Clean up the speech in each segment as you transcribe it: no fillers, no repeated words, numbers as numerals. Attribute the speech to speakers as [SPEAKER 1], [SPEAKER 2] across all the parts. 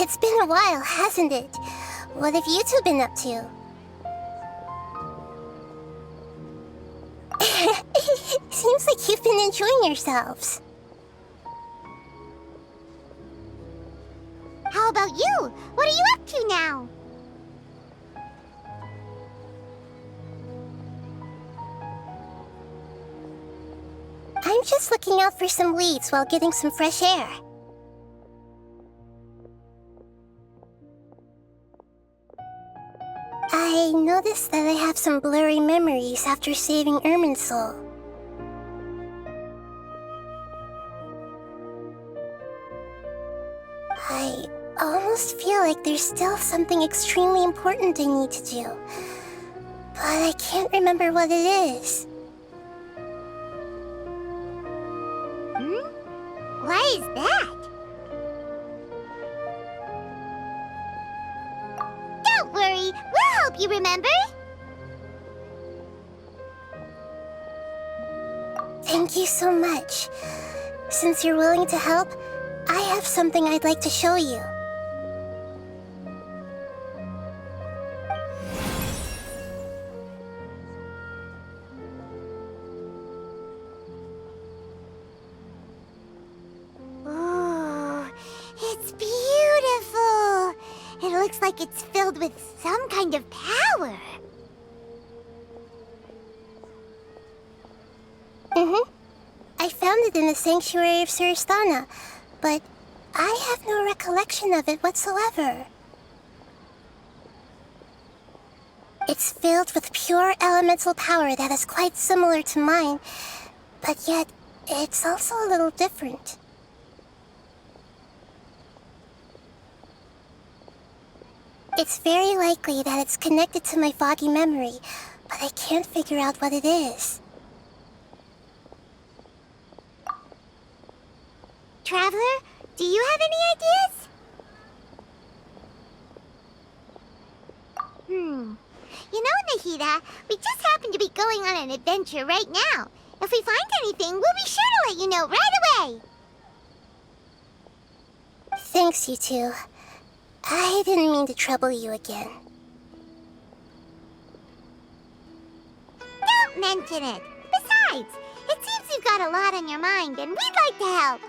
[SPEAKER 1] It's been a while, hasn't it? What have you two been up to? Seems like you've been enjoying yourselves.
[SPEAKER 2] How about you? What are you up to now?
[SPEAKER 1] I'm just looking out for some leads while getting some fresh air. I noticed that I have some blurry memories after saving Ermin's soul. I almost feel like there's still something extremely important I need to do, but I can't remember what it is.
[SPEAKER 2] Why is that? Don't worry, we'll help you remember.
[SPEAKER 1] Thank you so much. Since you're willing to help, I have something I'd like to show you.
[SPEAKER 2] Ooh, it's beautiful. It looks like it's filled with some kind of power.
[SPEAKER 1] I found it in the sanctuary of Suristana, but I have no recollection of it whatsoever. It's filled with pure elemental power that is quite similar to mine, but yet it's also a little different. It's very likely that it's connected to my foggy memory, but I can't figure out what it is.
[SPEAKER 2] Traveler, do you have any ideas? You know, Nahida, we just happen to be going on an adventure right now. If we find anything, we'll be sure to let you know right away.
[SPEAKER 1] Thanks, you two. I didn't mean to trouble you again.
[SPEAKER 2] Don't mention it. Besides, it seems you've got a lot on your mind, and we'd like to help.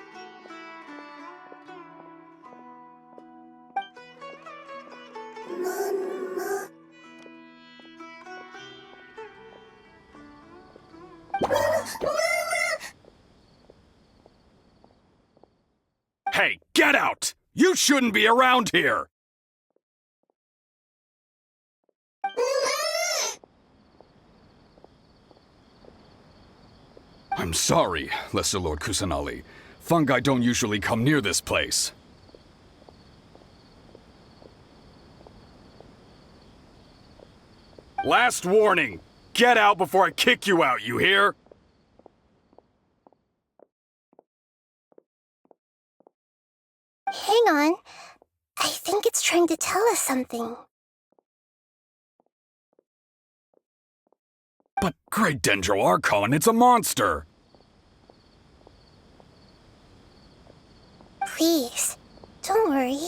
[SPEAKER 3] Hey, get out! You shouldn't be around here! I'm sorry, Lesser Lord Kusanali. Fungi don't usually come near this place. Last warning! Get out before I kick you out, you hear?
[SPEAKER 1] Hang on. I think it's trying to tell us something.
[SPEAKER 3] But Great Dendro Archon, it's a monster!
[SPEAKER 1] Please, don't worry.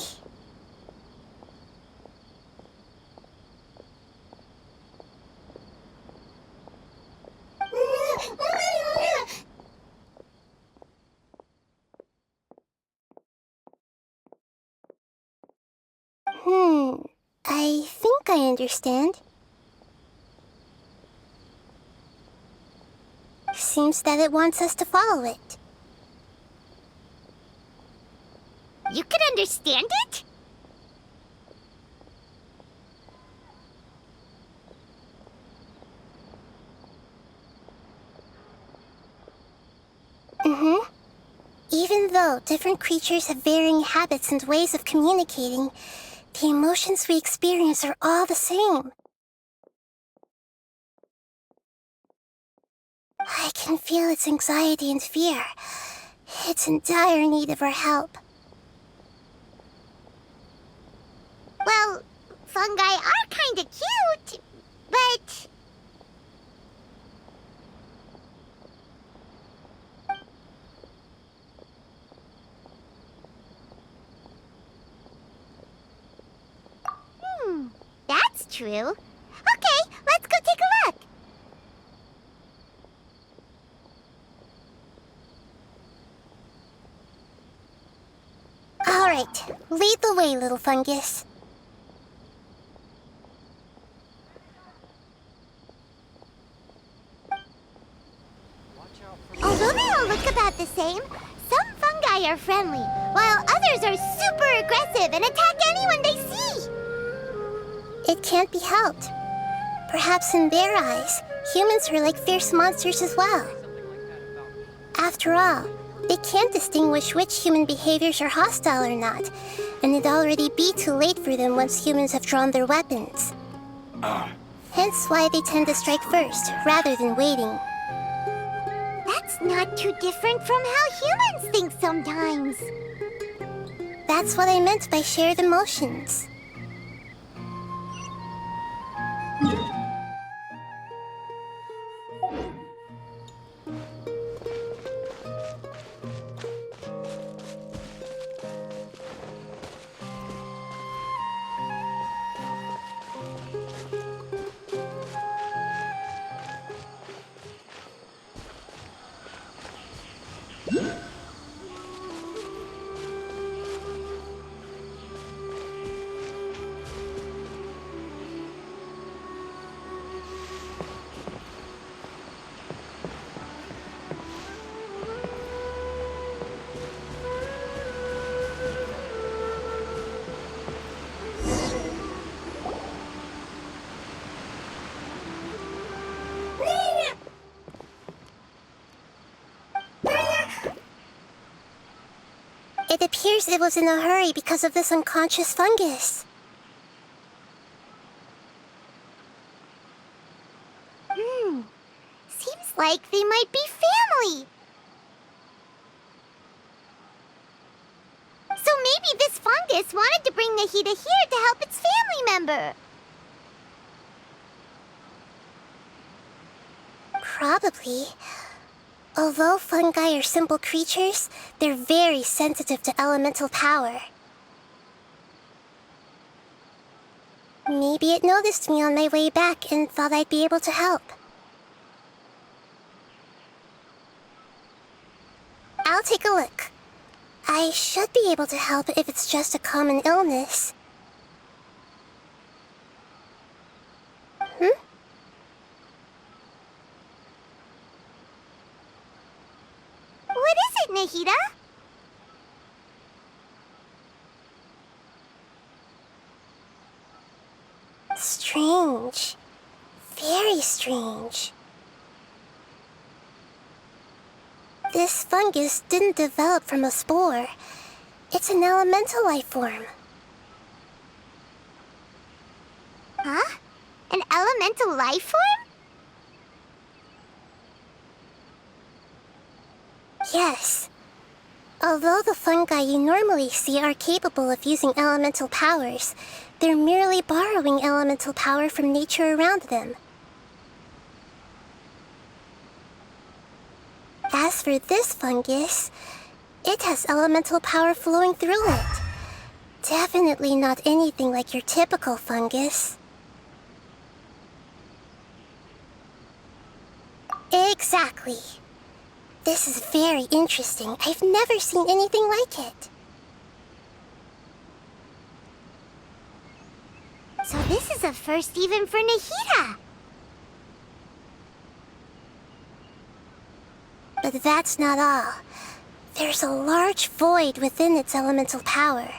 [SPEAKER 1] I think I understand. Seems that it wants us to follow it.
[SPEAKER 2] You can understand it?
[SPEAKER 1] Even though different creatures have varying habits and ways of communicating, the emotions we experience are all the same. I can feel its anxiety and fear. It's in dire need of our help.
[SPEAKER 2] Well, fungi are kinda cute, but... is true. Okay, let's go take a look.
[SPEAKER 1] All right, lead the way, little fungus.
[SPEAKER 2] Although they all look about the same, some fungi are friendly, while others are super aggressive and attack anyone they see.
[SPEAKER 1] It can't be helped. Perhaps in their eyes, humans are like fierce monsters as well. After all, they can't distinguish which human behaviors are hostile or not, and it'd already be too late for them once humans have drawn their weapons. Hence why they tend to strike first, rather than waiting.
[SPEAKER 2] That's not too different from how humans think sometimes.
[SPEAKER 1] That's what I meant by shared emotions. It appears it was in a hurry because of this unconscious fungus.
[SPEAKER 2] Seems like they might be family. So maybe this fungus wanted to bring Nahida here to help its family member.
[SPEAKER 1] Probably. Although fungi are simple creatures, they're very sensitive to elemental power. Maybe it noticed me on my way back and thought I'd be able to help. I'll take a look. I should be able to help if it's just a common illness.
[SPEAKER 2] What is it, Nahida?
[SPEAKER 1] Strange. Very strange. This fungus didn't develop from a spore. It's an elemental life form.
[SPEAKER 2] Huh? An elemental life form?
[SPEAKER 1] Yes. Although the fungi you normally see are capable of using elemental powers, they're merely borrowing elemental power from nature around them. As for this fungus, it has elemental power flowing through it. Definitely not anything like your typical fungus. Exactly. This is very interesting. I've never seen anything like it.
[SPEAKER 2] So this is a first even for Nahida.
[SPEAKER 1] But that's not all. There's a large void within its elemental power.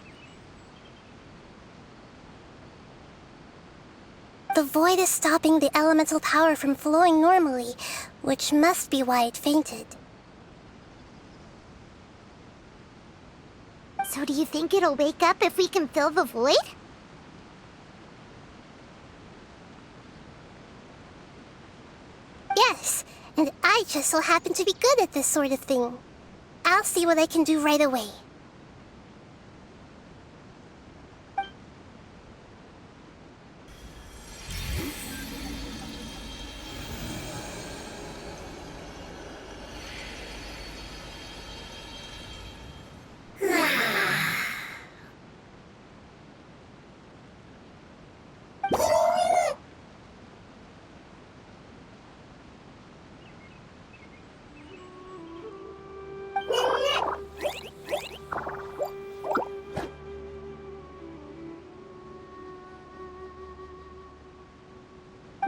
[SPEAKER 1] The void is stopping the elemental power from flowing normally, which must be why it fainted.
[SPEAKER 2] So do you think it'll wake up if we can fill the void?
[SPEAKER 1] Yes, and I just so happen to be good at this sort of thing. I'll see what I can do right away.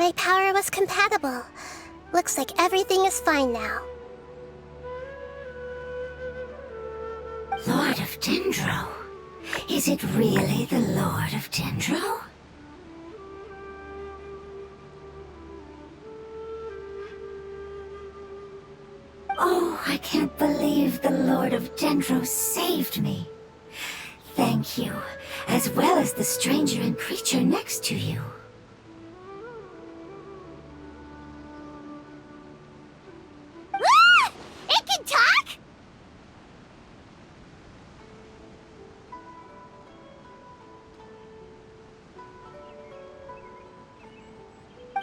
[SPEAKER 1] my power was compatible. Looks like everything is fine now.
[SPEAKER 4] Lord of Dendro? Is it really the Lord of Dendro? Oh, I can't believe the Lord of Dendro saved me. Thank you, as well as the stranger and creature next to you.
[SPEAKER 2] Ah! It can talk?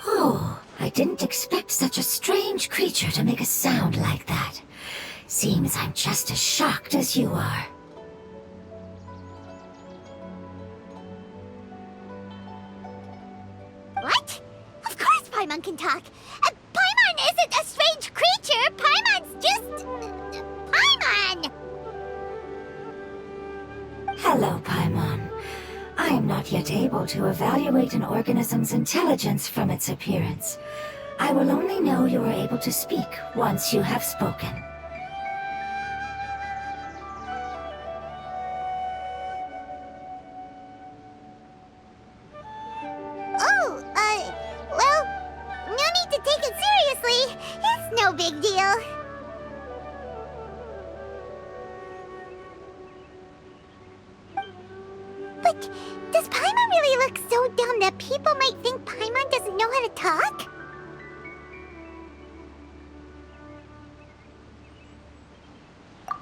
[SPEAKER 4] Oh, I didn't expect such a strange creature to make a sound like that. Seems I'm just as shocked as you are.
[SPEAKER 2] What? Of course Paimon can talk. Paimon isn't a strange creature. Paimon's just... Paimon!
[SPEAKER 4] Hello, Paimon. I am not yet able to evaluate an organism's intelligence from its appearance. I will only know you are able to speak once you have spoken.
[SPEAKER 2] Oh, well, no need to take it seriously. It's no big deal. But does Paimon really look so dumb that people might think Paimon doesn't know how to talk?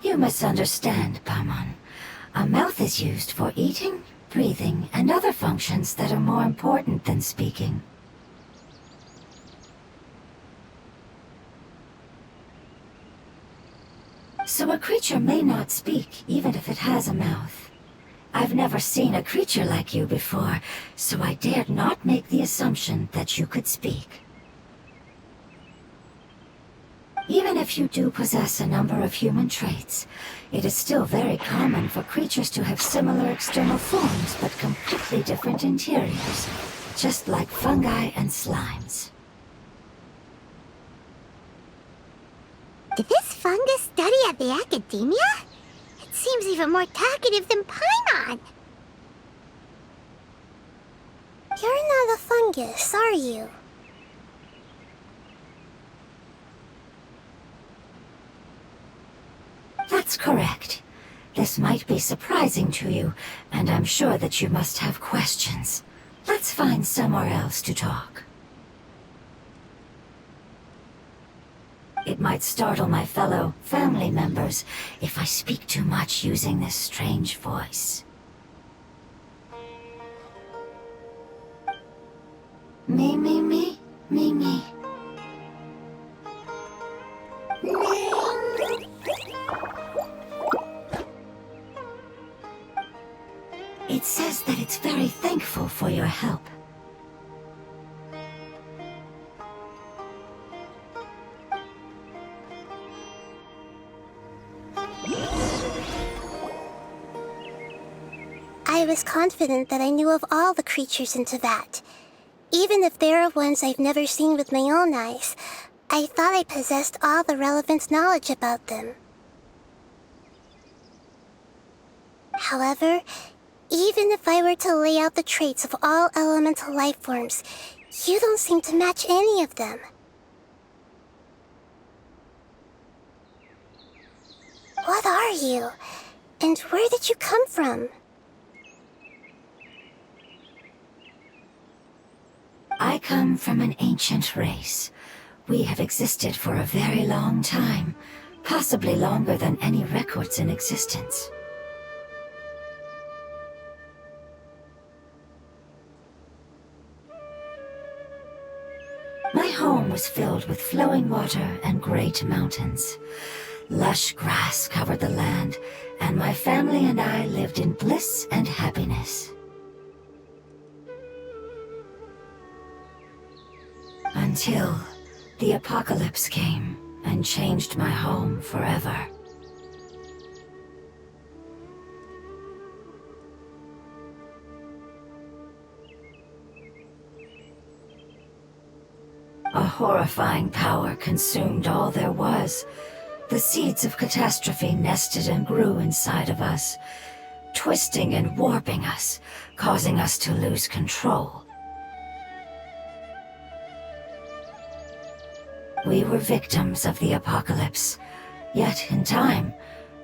[SPEAKER 4] You misunderstand, Paimon. A mouth is used for eating, breathing, and other functions that are more important than speaking. So a creature may not speak, even if it has a mouth. I've never seen a creature like you before, so I dared not make the assumption that you could speak. Even if you do possess a number of human traits, it is still very common for creatures to have similar external forms but completely different interiors, just like fungi and slimes.
[SPEAKER 2] Did this fungus study at the academia? It seems even more talkative than Paimon.
[SPEAKER 1] You're not a fungus, are you?
[SPEAKER 4] That's correct. This might be surprising to you, and I'm sure that you must have questions. Let's find somewhere else to talk. It might startle my fellow family members if I speak too much using this strange voice. Me, me, me, me, me. It says that it's very thankful for your help.
[SPEAKER 1] I was confident that I knew of all the creatures in Teyvat. Even if there are ones I've never seen with my own eyes, I thought I possessed all the relevant knowledge about them. However, even if I were to lay out the traits of all elemental life forms, you don't seem to match any of them. What are you? And where did you come from?
[SPEAKER 4] I come from an ancient race. We have existed for a very long time, possibly longer than any records in existence. My home was filled with flowing water and great mountains. Lush grass covered the land, and my family and I lived in bliss and happiness. Until the apocalypse came and changed my home forever. A horrifying power consumed all there was. The seeds of catastrophe nested and grew inside of us, twisting and warping us, causing us to lose control. We were victims of the apocalypse, yet in time,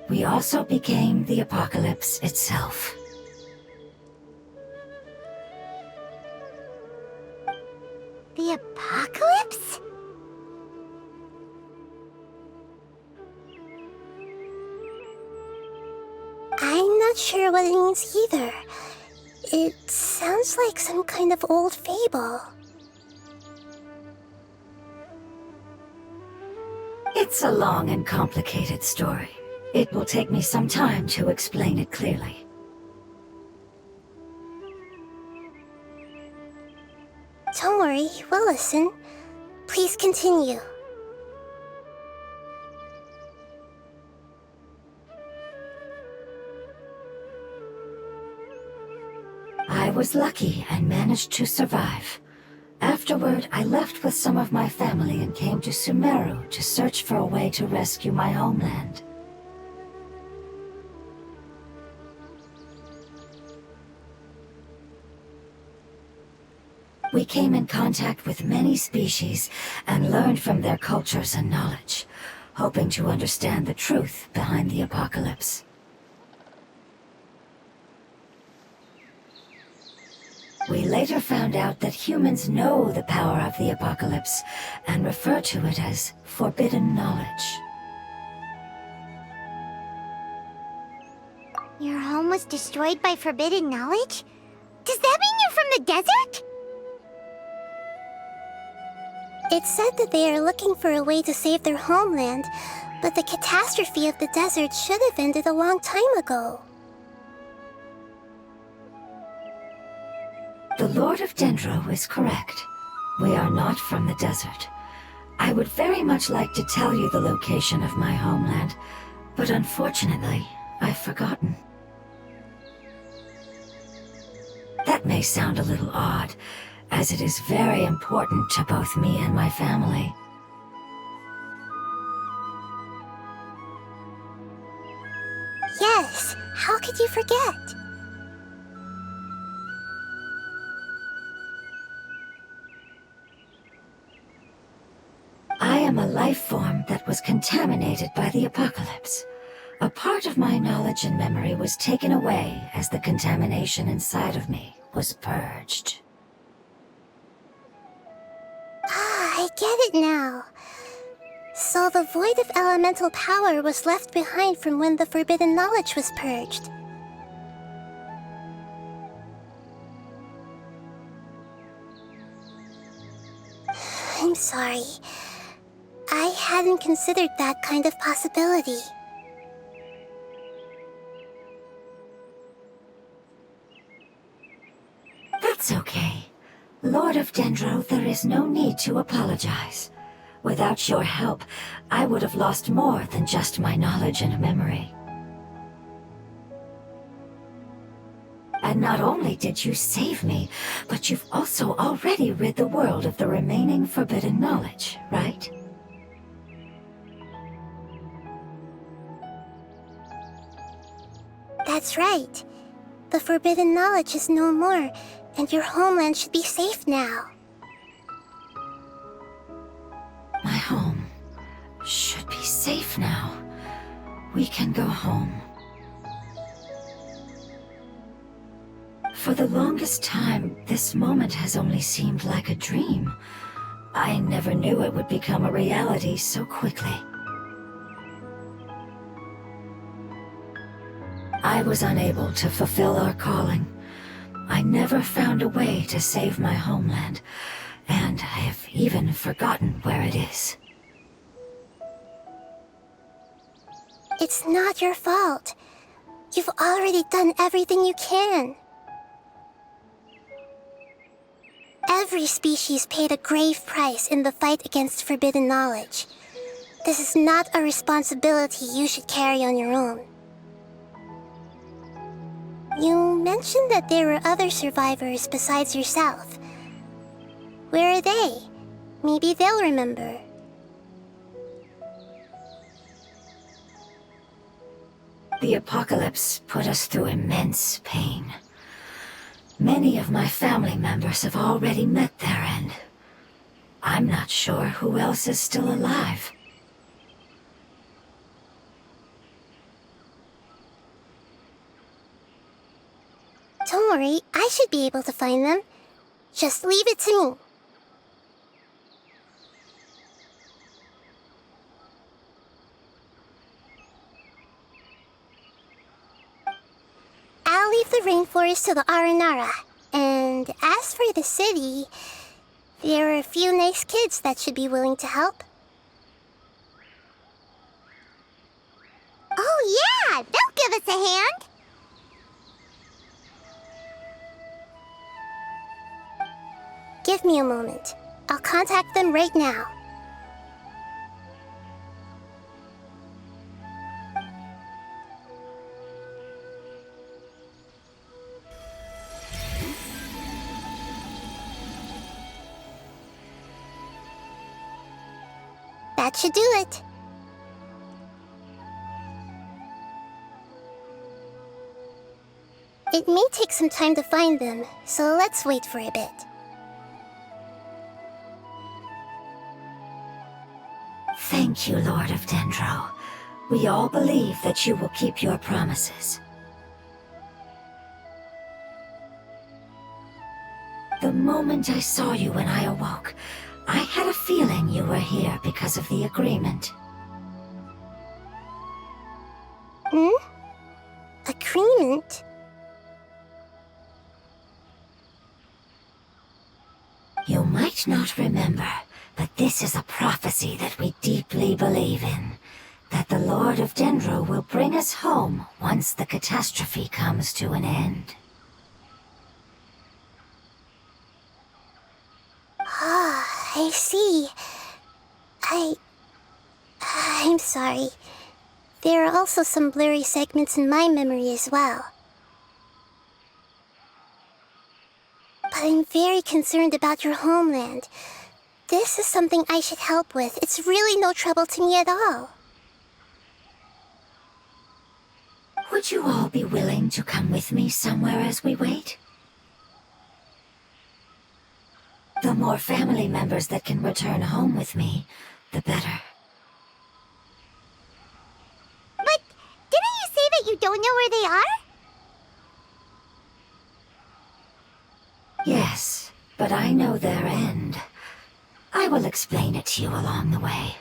[SPEAKER 4] we also became the apocalypse itself.
[SPEAKER 2] The apocalypse?
[SPEAKER 1] I'm not sure what it means either. It sounds like some kind of old fable.
[SPEAKER 4] It's a long and complicated story. It will take me some time to explain it clearly.
[SPEAKER 1] Don't worry, we'll listen. Please continue.
[SPEAKER 4] I was lucky and managed to survive. Afterward, I left with some of my family and came to Sumeru to search for a way to rescue my homeland. We came in contact with many species and learned from their cultures and knowledge, hoping to understand the truth behind the apocalypse. We later found out that humans know the power of the apocalypse and refer to it as forbidden knowledge.
[SPEAKER 2] Your home was destroyed by forbidden knowledge? Does that mean you're from the desert?
[SPEAKER 1] It's said that they are looking for a way to save their homeland, but the catastrophe of the desert should have ended a long time ago.
[SPEAKER 4] The Lord of Dendro is correct. We are not from the desert. I would very much like to tell you the location of my homeland, but unfortunately, I've forgotten. That may sound a little odd, as it is very important to both me and my family.
[SPEAKER 1] Yes, how could you forget?
[SPEAKER 4] I am a life form that was contaminated by the apocalypse. A part of my knowledge and memory was taken away as the contamination inside of me was purged.
[SPEAKER 1] Ah, I get it now. So the void of elemental power was left behind from when the forbidden knowledge was purged. I'm sorry. I hadn't considered that kind of possibility.
[SPEAKER 4] That's okay. Lord of Dendro, there is no need to apologize. Without your help, I would have lost more than just my knowledge and memory. And not only did you save me, but you've also already rid the world of the remaining forbidden knowledge, right?
[SPEAKER 1] That's right. The forbidden knowledge is no more, and your homeland should be safe now.
[SPEAKER 4] My home should be safe now. We can go home. For the longest time, this moment has only seemed like a dream. I never knew it would become a reality so quickly. I was unable to fulfill our calling. I never found a way to save my homeland, and I have even forgotten where it is.
[SPEAKER 1] It's not your fault. You've already done everything you can. Every species paid a grave price in the fight against forbidden knowledge. This is not a responsibility you should carry on your own. You mentioned that there were other survivors besides yourself. Where are they? Maybe they'll remember.
[SPEAKER 4] The apocalypse put us through immense pain. Many of my family members have already met their end. I'm not sure who else is still alive.
[SPEAKER 1] Don't worry, I should be able to find them. Just leave it to me. I'll leave the rainforest to the Aranara. And as for the city, there are a few nice kids that should be willing to help.
[SPEAKER 2] Oh yeah, they'll give us a hand.
[SPEAKER 1] Give me a moment. I'll contact them right now. That should do it. It may take some time to find them, so let's wait for a bit.
[SPEAKER 4] Thank you, Lord of Dendro. We all believe that you will keep your promises. The moment I saw you when I awoke, I had a feeling you were here because of the agreement.
[SPEAKER 1] Agreement?
[SPEAKER 4] You might not remember, but this is a prophecy that we deeply believe in. That the Lord of Dendro will bring us home once the catastrophe comes to an end.
[SPEAKER 1] Ah, I see. I'm sorry. There are also some blurry segments in my memory as well. But I'm very concerned about your homeland. This is something I should help with. It's really no trouble to me at all.
[SPEAKER 4] Would you all be willing to come with me somewhere as we wait? The more family members that can return home with me, the better.
[SPEAKER 2] But didn't you say that you don't know where they are?
[SPEAKER 4] Yes, but I know their end. I will explain it to you along the way.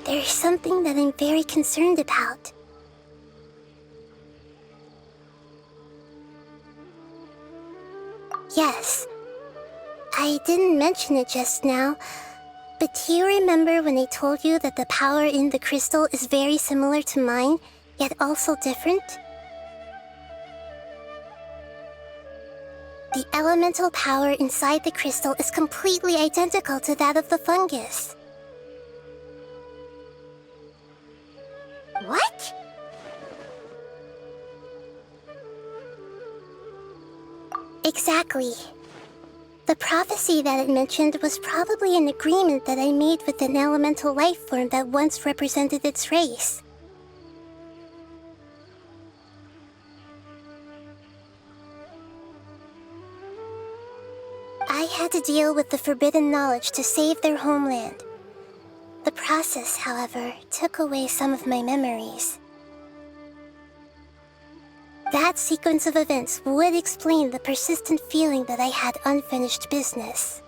[SPEAKER 1] There's something that I'm very concerned about. Yes, I didn't mention it just now, but do you remember when I told you that the power in the crystal is very similar to mine, yet also different? The elemental power inside the crystal is completely identical to that of the fungus.
[SPEAKER 2] What?
[SPEAKER 1] Exactly. The prophecy that it mentioned was probably an agreement that I made with an elemental life form that once represented its race. I had to deal with the forbidden knowledge to save their homeland. The process, however, took away some of my memories. That sequence of events would explain the persistent feeling that I had unfinished business.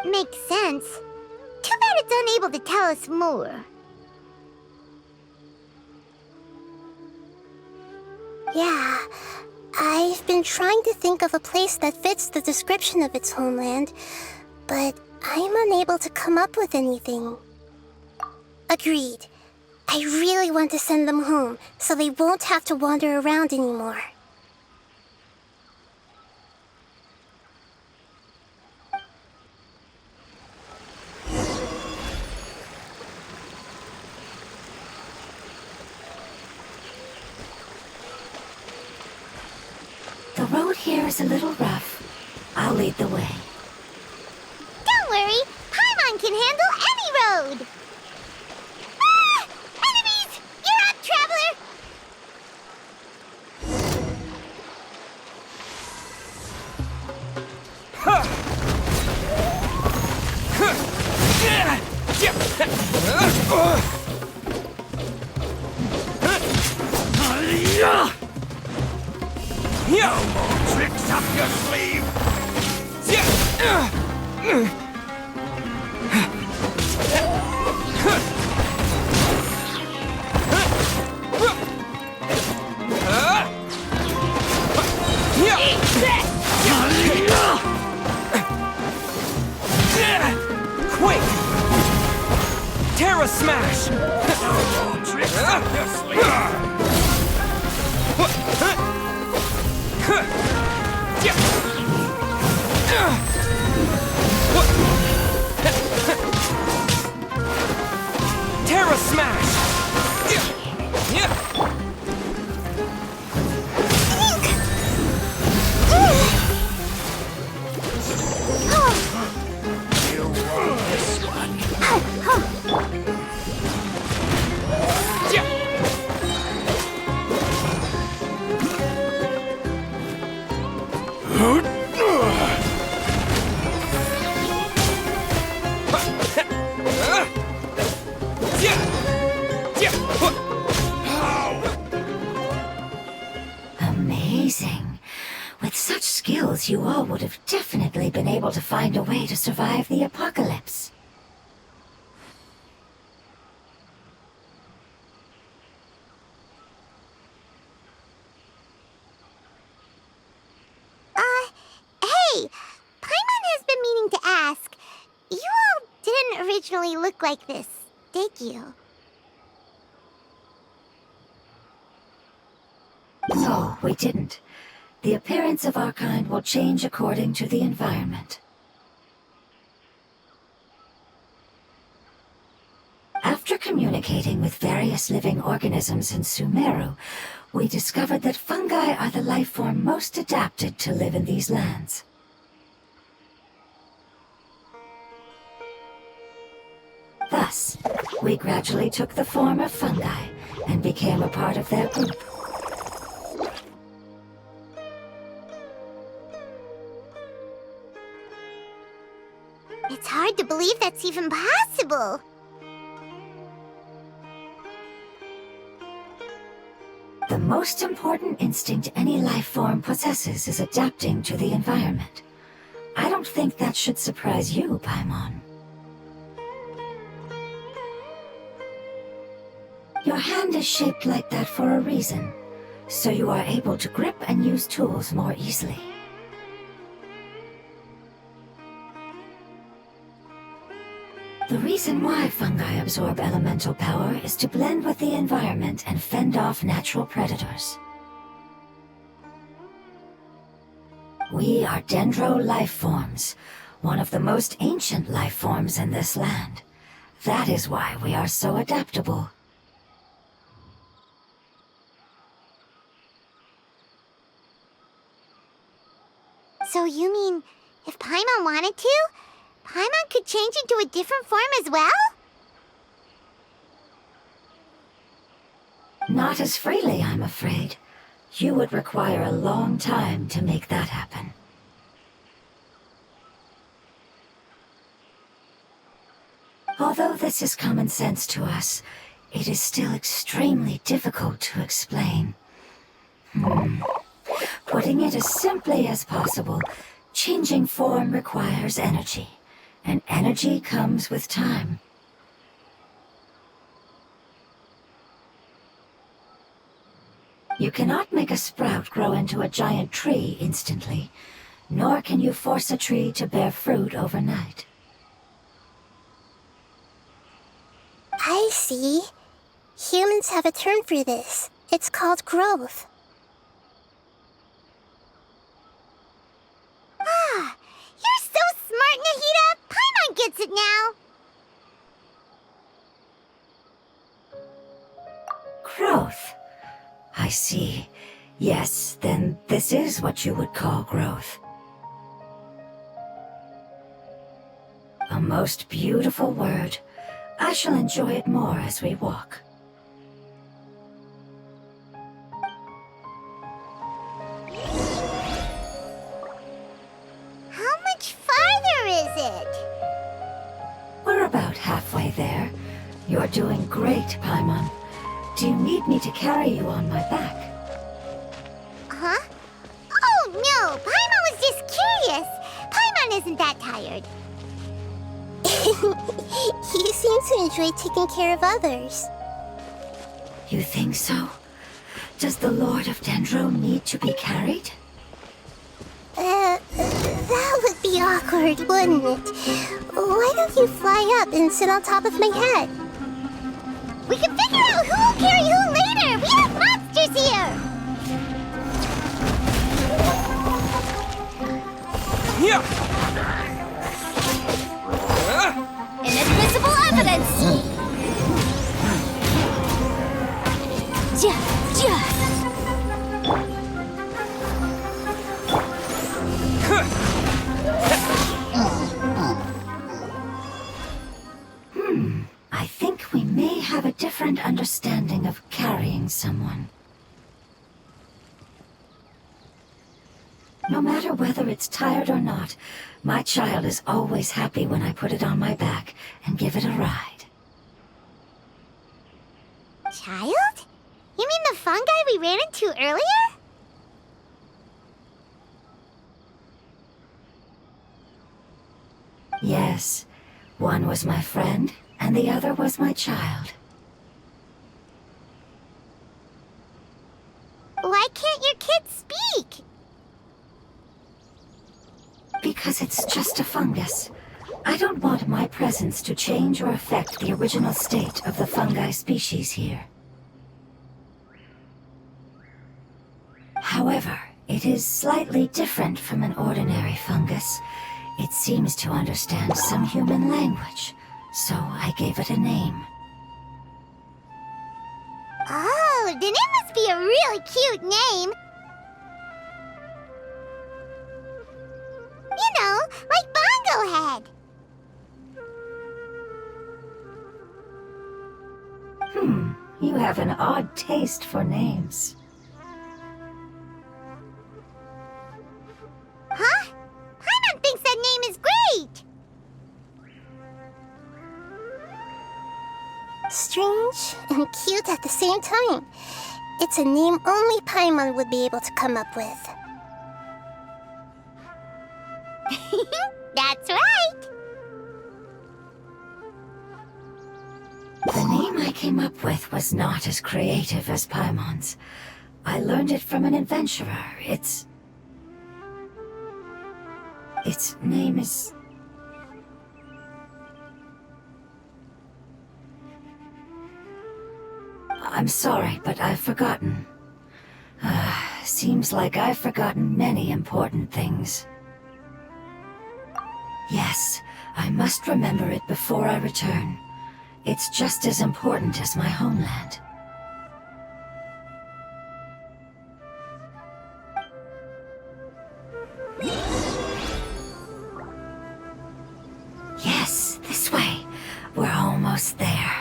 [SPEAKER 2] Makes sense. Too bad it's unable to tell us more.
[SPEAKER 1] Yeah, I've been trying to think of a place that fits the description of its homeland, but I'm unable to come up with anything. Agreed. I really want to send them home, so they won't have to wander around anymore.
[SPEAKER 4] The road here is a little rough. I'll lead the way.
[SPEAKER 2] Don't worry, Paimon can handle any road! Ah! Enemies! You're up, traveler!
[SPEAKER 5] No more tricks up your sleeve!
[SPEAKER 6] Quick! Terra Smash!
[SPEAKER 5] No more tricks up your sleeve!
[SPEAKER 6] Terra Smash!
[SPEAKER 5] You want this one?
[SPEAKER 4] Amazing. With such skills, you all would have definitely been able to find a way to survive the apocalypse.
[SPEAKER 2] Hey! Paimon has been meaning to ask. You all didn't originally look like this, did you?
[SPEAKER 4] No, we didn't. The appearance of our kind will change according to the environment. After communicating with various living organisms in Sumeru, we discovered that fungi are the life form most adapted to live in these lands. Thus, we gradually took the form of fungi and became a part of their group.
[SPEAKER 2] It's hard to believe that's even possible.
[SPEAKER 4] The most important instinct any life form possesses is adapting to the environment. I don't think that should surprise you, Paimon. Your hand is shaped like that for a reason, so you are able to grip and use tools more easily. The reason why fungi absorb elemental power is to blend with the environment and fend off natural predators. We are dendro life forms, one of the most ancient life forms in this land. That is why we are so adaptable.
[SPEAKER 2] So you mean, if Paimon wanted to, Paimon could change into a different form as well?
[SPEAKER 4] Not as freely, I'm afraid. You would require a long time to make that happen. Although this is common sense to us, it is still extremely difficult to explain. Putting it as simply as possible, changing form requires energy. and energy comes with time. You cannot make a sprout grow into a giant tree instantly, nor can you force a tree to bear fruit overnight.
[SPEAKER 1] I see. Humans have a term for this. It's called growth.
[SPEAKER 2] Ah, you're so smart, Nahida! Paimon gets it now!
[SPEAKER 4] Growth. I see. Yes, then this is what you would call growth. A most beautiful word. I shall enjoy it more as we walk.
[SPEAKER 2] How much farther is it?
[SPEAKER 4] We're about halfway there. You're doing great, Paimon. Do you need me to carry you on my back?
[SPEAKER 2] Huh? Oh no, Paimon was just curious. Paimon isn't that tired.
[SPEAKER 1] You seem to enjoy taking care of others.
[SPEAKER 4] You think so? Does the Lord of Dendro need to be carried?
[SPEAKER 1] That would be awkward, wouldn't it? Why don't you fly up and sit on top of my head?
[SPEAKER 2] We can figure out who will carry who later! We have monsters here!
[SPEAKER 6] Yeah.
[SPEAKER 2] Inadmissible evidence!
[SPEAKER 4] I think we may have a different understanding of carrying someone. No matter whether it's tired or not, my child is always happy when I put it on my back and give it a ride.
[SPEAKER 2] Child? You mean the fungi we ran into earlier?
[SPEAKER 4] Yes, one was my friend, and the other was my child.
[SPEAKER 2] Why can't your kid speak?
[SPEAKER 4] Because it's just a fungus. I don't want my presence to change or affect the original state of the fungi species here. However, it is slightly different from an ordinary fungus. It seems to understand some human language, so I gave it a name.
[SPEAKER 2] Oh, then it must be a really cute name. You know, like Bongo Head.
[SPEAKER 4] You have an odd taste for names.
[SPEAKER 2] Huh? Paimon thinks that name is great!
[SPEAKER 1] Strange and cute at the same time. It's a name only Paimon would be able to come up with.
[SPEAKER 2] That's right!
[SPEAKER 4] The name I came up with was not as creative as Paimon's. I learned it from an adventurer. Its name is... I'm sorry, but I've forgotten. Seems like I've forgotten many important things. Yes, I must remember it before I return. It's just as important as my homeland. Yes, this way. We're almost there.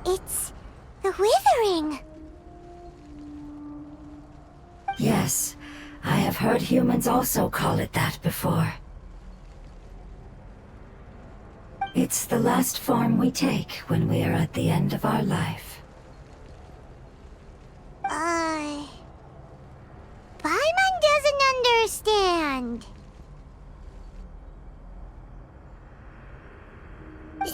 [SPEAKER 2] It's the Withering.
[SPEAKER 4] Yes, I have heard humans also call it that before. It's the last form we take when we are at the end of our life.
[SPEAKER 2] Paimon doesn't understand.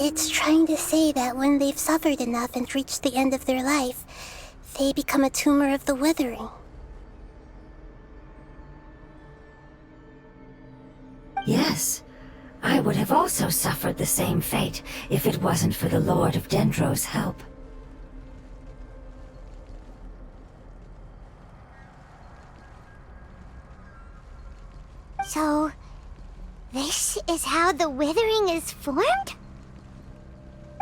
[SPEAKER 1] It's trying to say that when they've suffered enough and reached the end of their life, they become a tumor of the withering.
[SPEAKER 4] Yes, I would have also suffered the same fate if it wasn't for the Lord of Dendro's help.
[SPEAKER 2] So, this is how the withering is formed?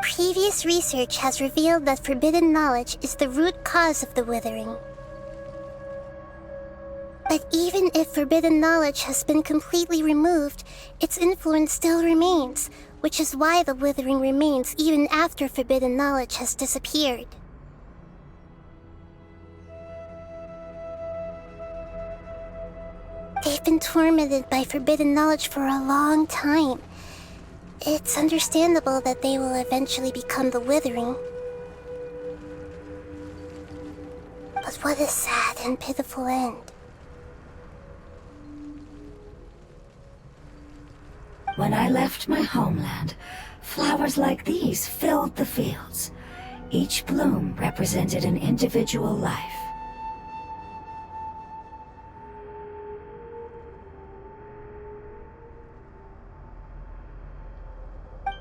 [SPEAKER 1] Previous research has revealed that forbidden knowledge is the root cause of the withering. But even if forbidden knowledge has been completely removed, its influence still remains, which is why the withering remains even after forbidden knowledge has disappeared. They've been tormented by forbidden knowledge for a long time. It's understandable that they will eventually become the withering. But what a sad and pitiful end.
[SPEAKER 4] When I left my homeland, flowers like these filled the fields. Each bloom represented an individual life.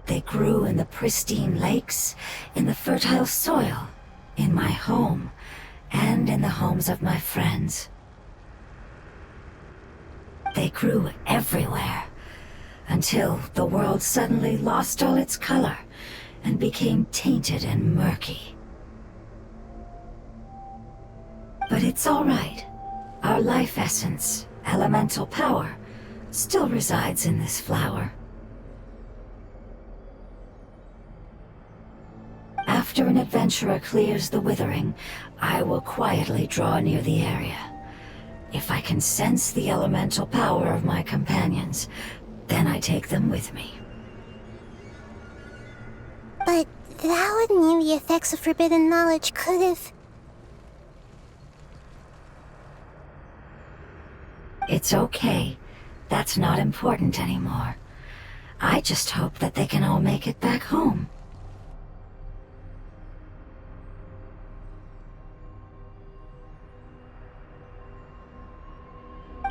[SPEAKER 4] They grew in the pristine lakes, in the fertile soil, in my home, and in the homes of my friends. They grew everywhere, until the world suddenly lost all its color and became tainted and murky. But it's all right. Our life essence, elemental power, still resides in this flower. After an adventurer clears the withering, I will quietly draw near the area. If I can sense the elemental power of my companions, then I take them with me.
[SPEAKER 1] But that would mean the effects of forbidden knowledge could have...
[SPEAKER 4] It's okay. That's not important anymore. I just hope that they can all make it back home.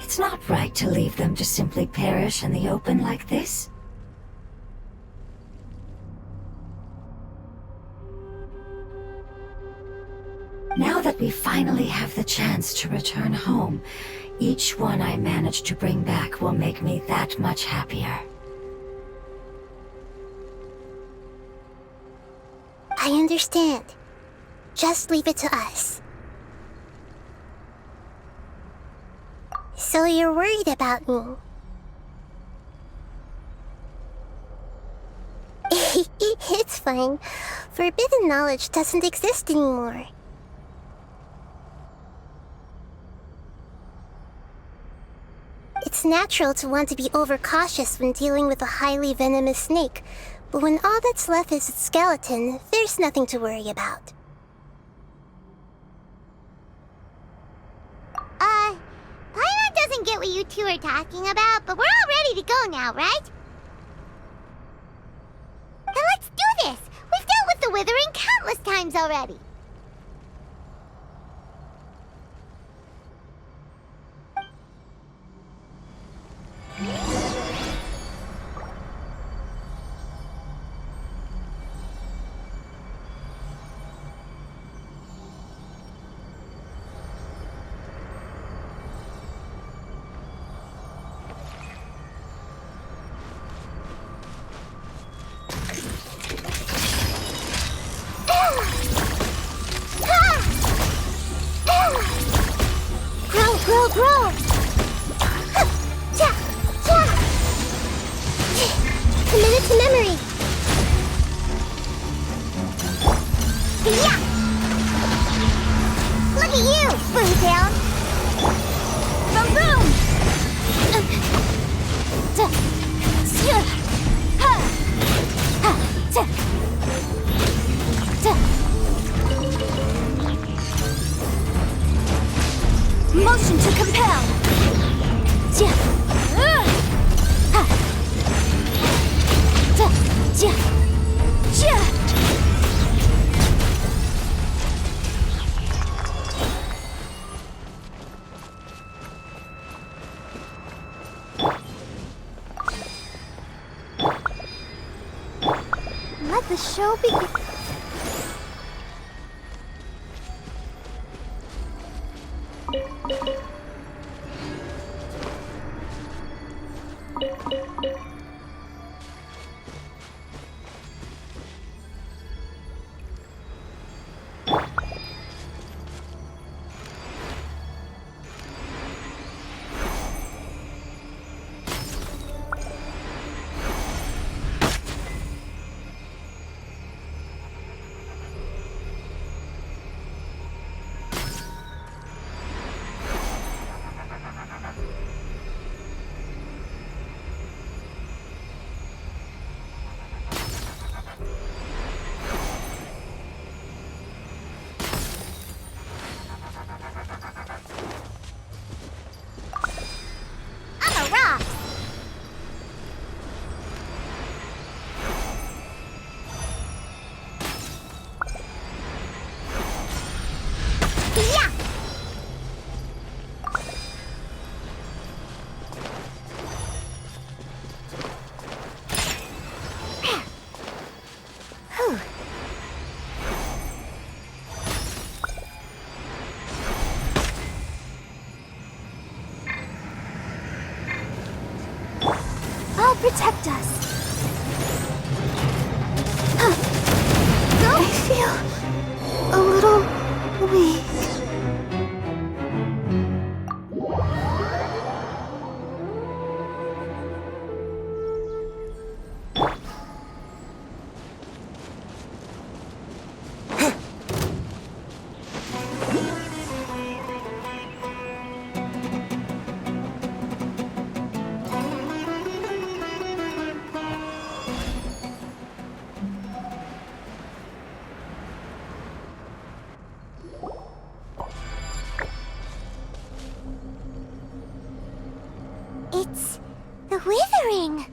[SPEAKER 4] It's not right to leave them to simply perish in the open like this. Now that we finally have the chance to return home, each one I manage to bring back will make me that much happier.
[SPEAKER 1] I understand. Just leave it to us. So you're worried about me? It's fine. Forbidden knowledge doesn't exist anymore. It's natural to want to be overcautious when dealing with a highly venomous snake, but when all that's left is its skeleton, there's nothing to worry about.
[SPEAKER 2] Paimon doesn't get what you two are talking about, but we're all ready to go now, right? Then let's do this! We've dealt with the withering countless times already!
[SPEAKER 1] Grow! Commit it to memory!
[SPEAKER 2] Yeah! Look at you, Boomtown! Boom boom! Action to compel! Ja. Ha. Ja. Ja. Ja. Let the show begin. Protect us. I feel a little weak. It's the withering.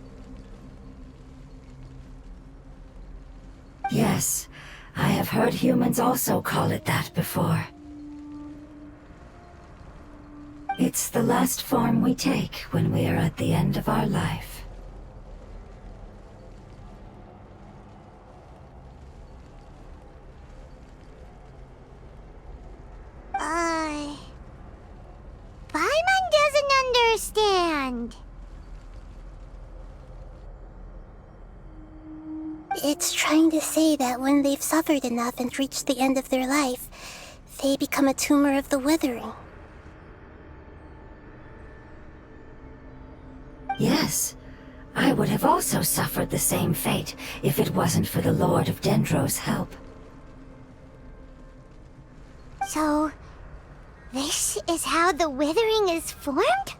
[SPEAKER 4] Yes, I have heard humans also call it that before. It's the last form we take when we are at the end of our life.
[SPEAKER 2] Paimon doesn't understand.
[SPEAKER 1] It's trying to say that when they've suffered enough and reached the end of their life, they become a tumor of the withering.
[SPEAKER 4] Yes, I would have also suffered the same fate if it wasn't for the Lord of Dendro's help.
[SPEAKER 2] So, this is how the withering is formed?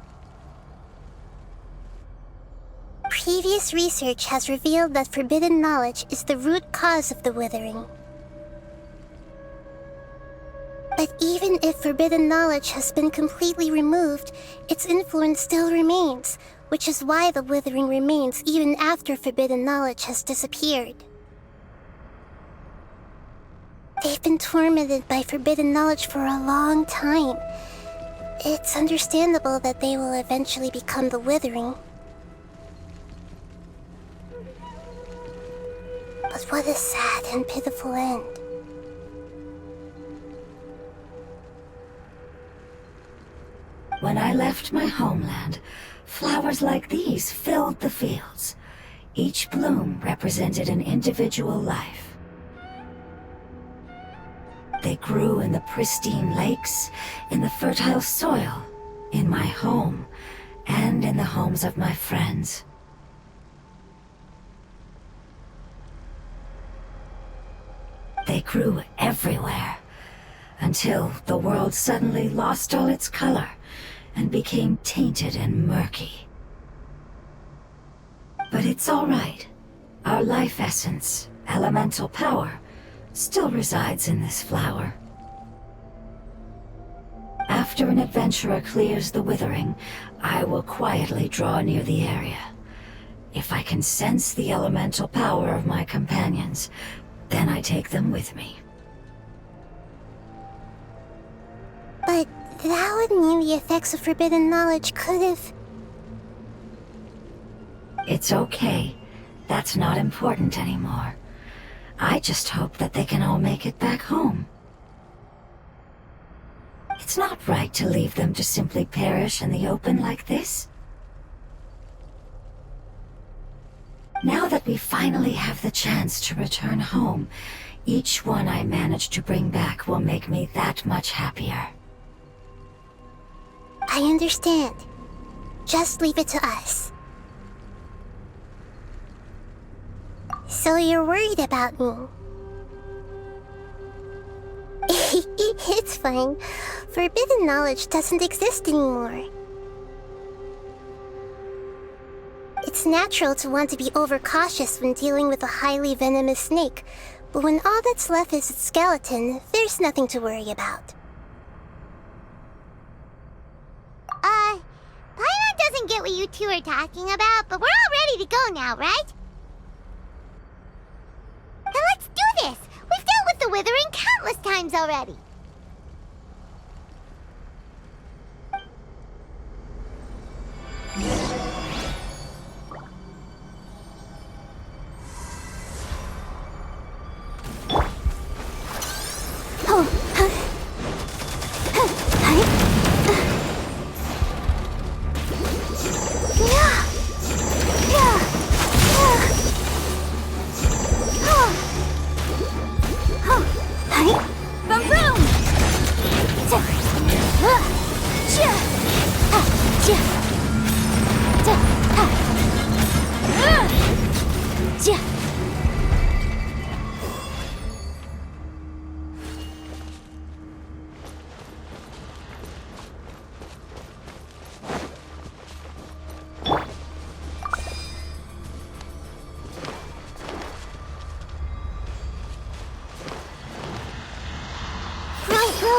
[SPEAKER 1] Previous research has revealed that forbidden knowledge is the root cause of the withering. But even if forbidden knowledge has been completely removed, its influence still remains, which is why the withering remains even after forbidden knowledge has disappeared. They've been tormented by forbidden knowledge for a long time. It's understandable that they will eventually become the withering. But what a sad and pitiful end.
[SPEAKER 4] When I left my homeland, flowers like these filled the fields. Each bloom represented an individual life. They grew in the pristine lakes, in the fertile soil, in my home, and in the homes of my friends. They grew everywhere, until the world suddenly lost all its color and became tainted and murky. But it's all right. Our life essence, elemental power, still resides in this flower. After an adventurer clears the withering, I will quietly draw near the area. If I can sense the elemental power of my companions, then I take them with me.
[SPEAKER 1] But that would mean the effects of forbidden knowledge could have...
[SPEAKER 4] It's okay. That's not important anymore. I just hope that they can all make it back home. It's not right to leave them to simply perish in the open like this. Now that we finally have the chance to return home, each one I manage to bring back will make me that much happier.
[SPEAKER 1] I understand. Just leave it to us. So you're worried about me? It's fine. Forbidden knowledge doesn't exist anymore. It's natural to want to be overcautious when dealing with a highly venomous snake, but when all that's left is its skeleton, there's nothing to worry about.
[SPEAKER 2] Paimon doesn't get what you two are talking about, but we're all ready to go now, right? Then let's do this! We've dealt with the withering countless times already!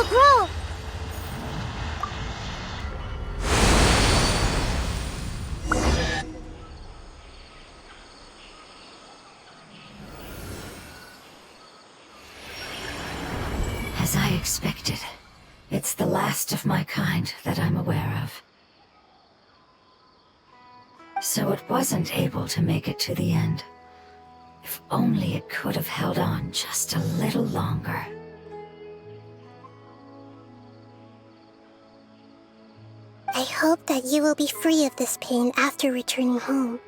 [SPEAKER 2] Grow!
[SPEAKER 4] As I expected, it's the last of my kind that I'm aware of. So it wasn't able to make it to the end. If only it could have held on just a little longer.
[SPEAKER 1] I hope that you will be free of this pain after returning home.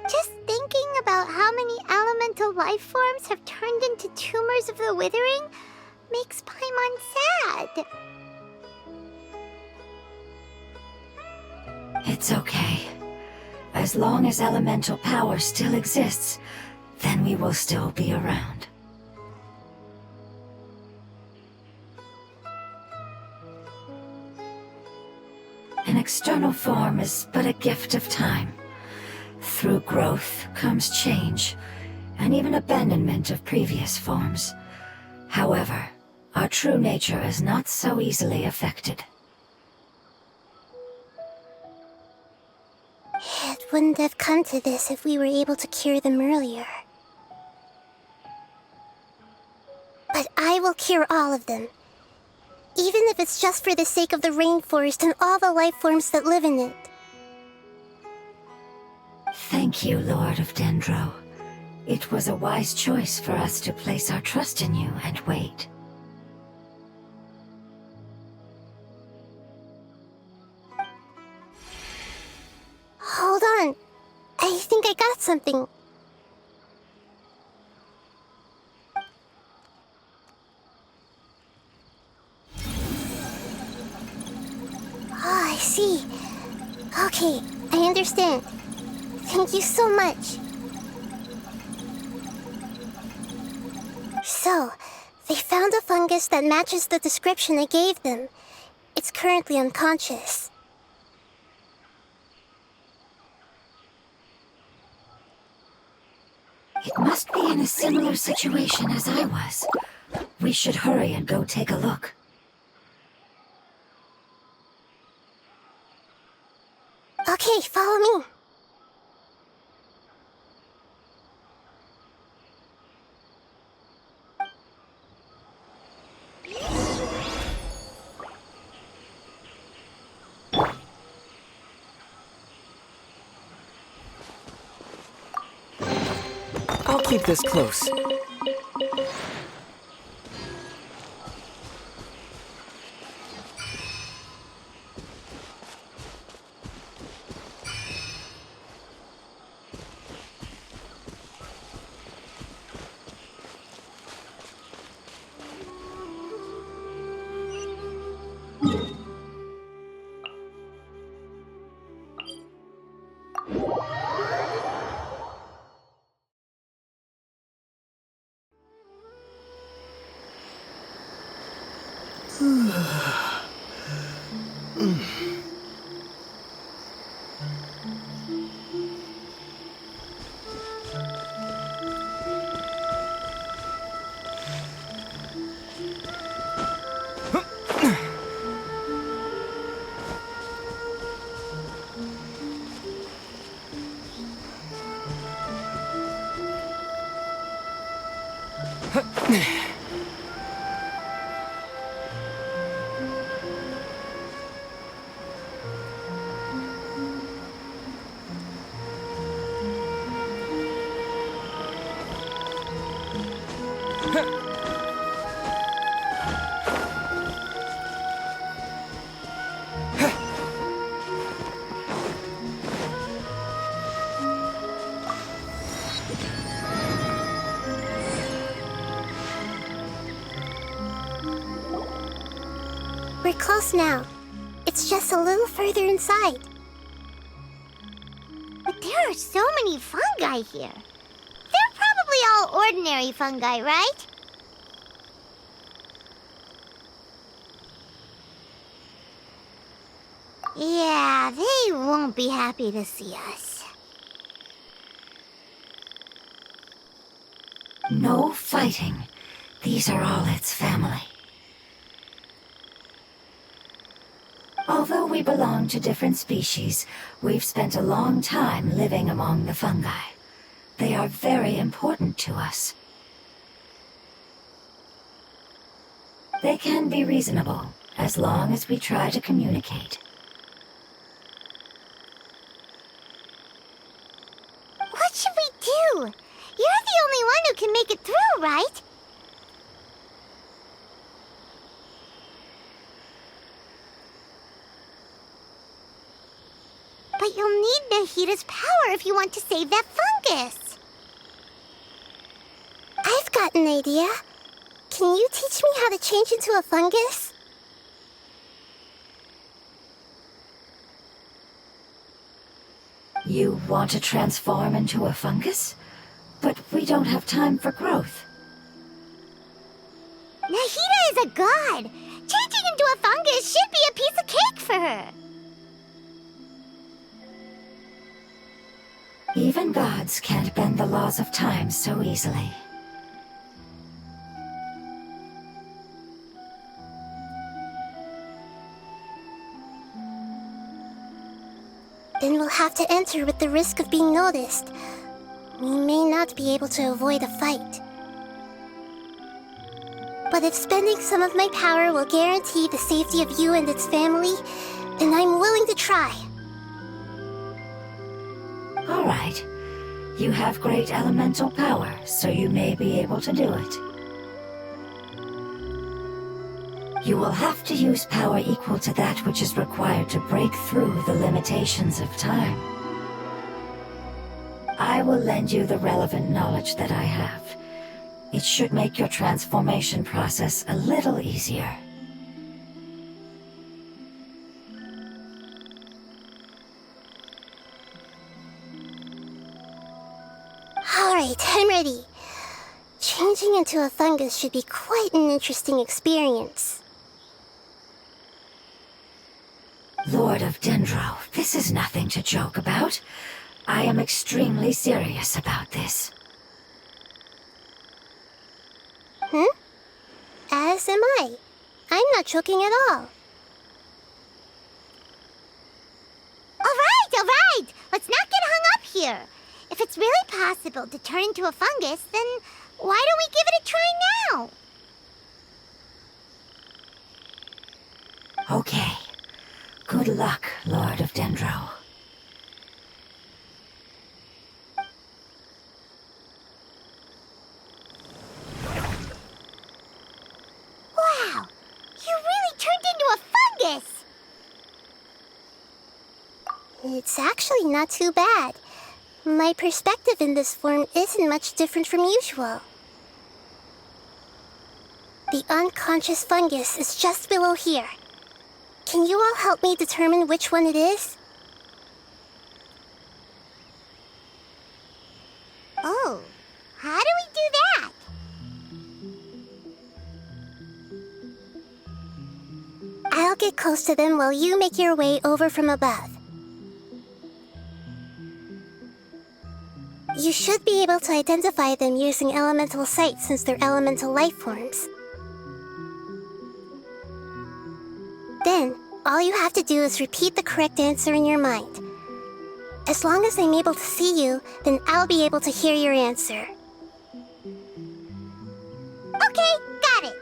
[SPEAKER 2] Just thinking about how many elemental life forms have turned into tumors of the withering makes Paimon sad.
[SPEAKER 4] It's okay. As long as elemental power still exists, then we will still be around. An external form is but a gift of time. Through growth comes change, and even abandonment of previous forms. However, our true nature is not so easily affected.
[SPEAKER 1] It wouldn't have come to this if we were able to cure them earlier. But I will cure all of them. Even if it's just for the sake of the rainforest and all the life forms that live in it.
[SPEAKER 4] Thank you, Lord of Dendro. It was a wise choice for us to place our trust in you and wait.
[SPEAKER 1] Hold on. I think I got something. Oh, I see. Okay, I understand. Thank you so much. So, they found a fungus that matches the description I gave them. It's currently unconscious.
[SPEAKER 4] It must be in a similar situation as I was. We should hurry and go take a look.
[SPEAKER 1] Okay, follow me.
[SPEAKER 6] I'll keep this close.
[SPEAKER 1] We're close now. It's just a little further inside.
[SPEAKER 2] But there are so many fungi here. They're probably all ordinary fungi, right? Yeah, they won't be happy to see us.
[SPEAKER 4] No fighting. These are all its family. Although we belong to different species, we've spent a long time living among the fungi. They are very important to us. They can be reasonable, as long as we try to communicate.
[SPEAKER 2] What should we do? You're the only one who can make it through, right? But you'll need Nahida's power if you want to save that fungus.
[SPEAKER 1] I've got an idea. Can you teach me how to change into a fungus?
[SPEAKER 4] You want to transform into a fungus? But we don't have time for growth.
[SPEAKER 2] Nahida is a god. Changing into a fungus should be a piece of cake for her.
[SPEAKER 4] Even gods can't bend the laws of time so easily.
[SPEAKER 1] Then we'll have to enter with the risk of being noticed. We may not be able to avoid a fight. But if spending some of my power will guarantee the safety of you and its family, then I'm willing to try.
[SPEAKER 4] All right. You have great elemental power, so you may be able to do it. You will have to use power equal to that which is required to break through the limitations of time. I will lend you the relevant knowledge that I have. It should make your transformation process a little easier.
[SPEAKER 1] Alright, I'm ready. Changing into a fungus should be quite an interesting experience.
[SPEAKER 4] Lord of Dendro, this is nothing to joke about. I am extremely serious about this.
[SPEAKER 1] As am I. I'm not joking at all.
[SPEAKER 2] All right! Let's not get hung up here. If it's really possible to turn into a fungus, then why don't we give it a try now?
[SPEAKER 4] Okay. Good luck, Lord of Dendro.
[SPEAKER 2] Wow! You really turned into a fungus!
[SPEAKER 1] It's actually not too bad. My perspective in this form isn't much different from usual. The unconscious fungus is just below here. Can you all help me determine which one it is?
[SPEAKER 2] Oh, how do we do that?
[SPEAKER 1] I'll get close to them while you make your way over from above. You should be able to identify them using elemental sight since they're elemental life forms. Then, all you have to do is repeat the correct answer in your mind. As long as I'm able to see you, then I'll be able to hear your answer.
[SPEAKER 2] Okay, got it.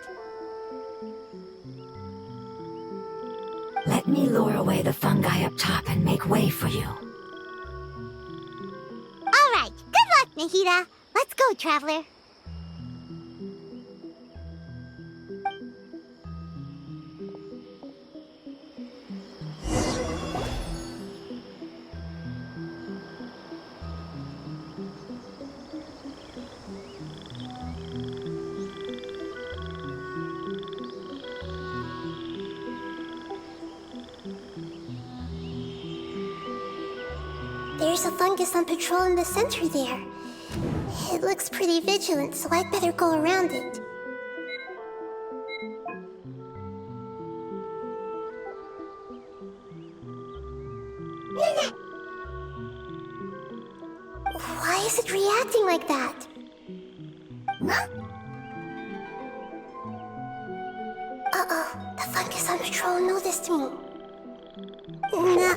[SPEAKER 4] Let me lure away the fungi up top and make way for you.
[SPEAKER 2] All right, good luck, Nahida. Let's go, Traveler.
[SPEAKER 1] There's a fungus on patrol in the center there. It looks pretty vigilant, so I'd better go around it. Why is it reacting like that? Uh-oh, the fungus on patrol noticed me. Nah.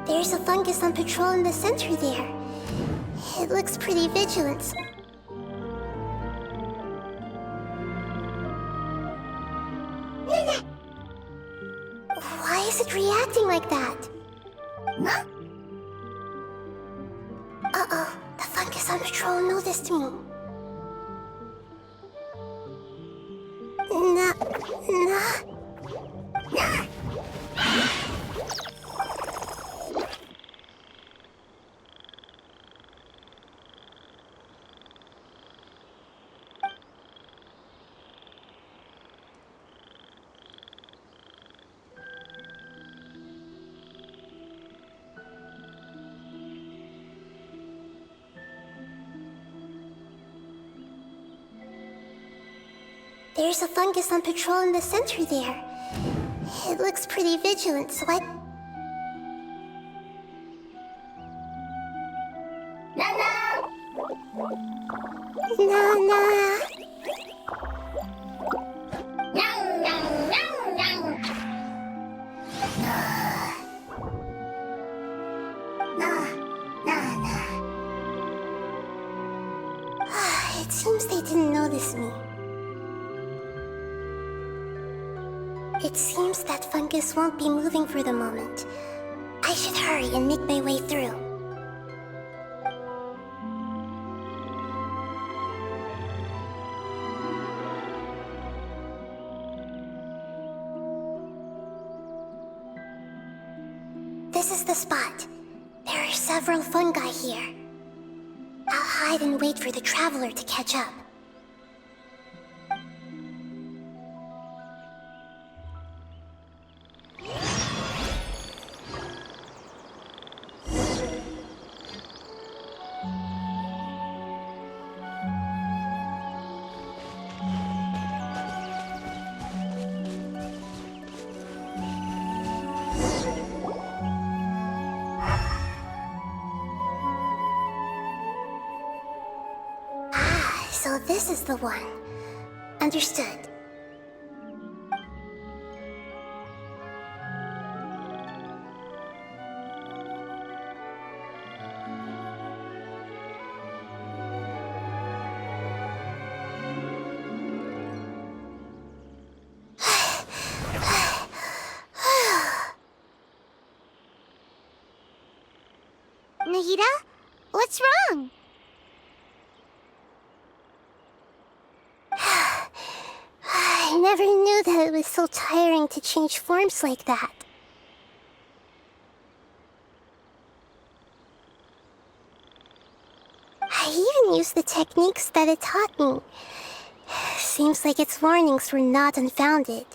[SPEAKER 1] There's a fungus on patrol in the center there. It looks pretty vigilant. Why is it reacting like that? Uh-oh, the fungus on patrol noticed me. Nah. There's a fungus on patrol in the center there. It looks pretty vigilant, so I... Nah. It seems they didn't notice me. It seems that fungus won't be moving for the moment. I should hurry and make my way through. this is the spot. There are several fungi here. I'll hide and wait for the traveler to catch up. So this is the one. Understood.
[SPEAKER 2] Nahida? What's wrong?
[SPEAKER 1] I never knew that it was so tiring to change forms like that. I even used the techniques that it taught me. Seems like its warnings were not unfounded.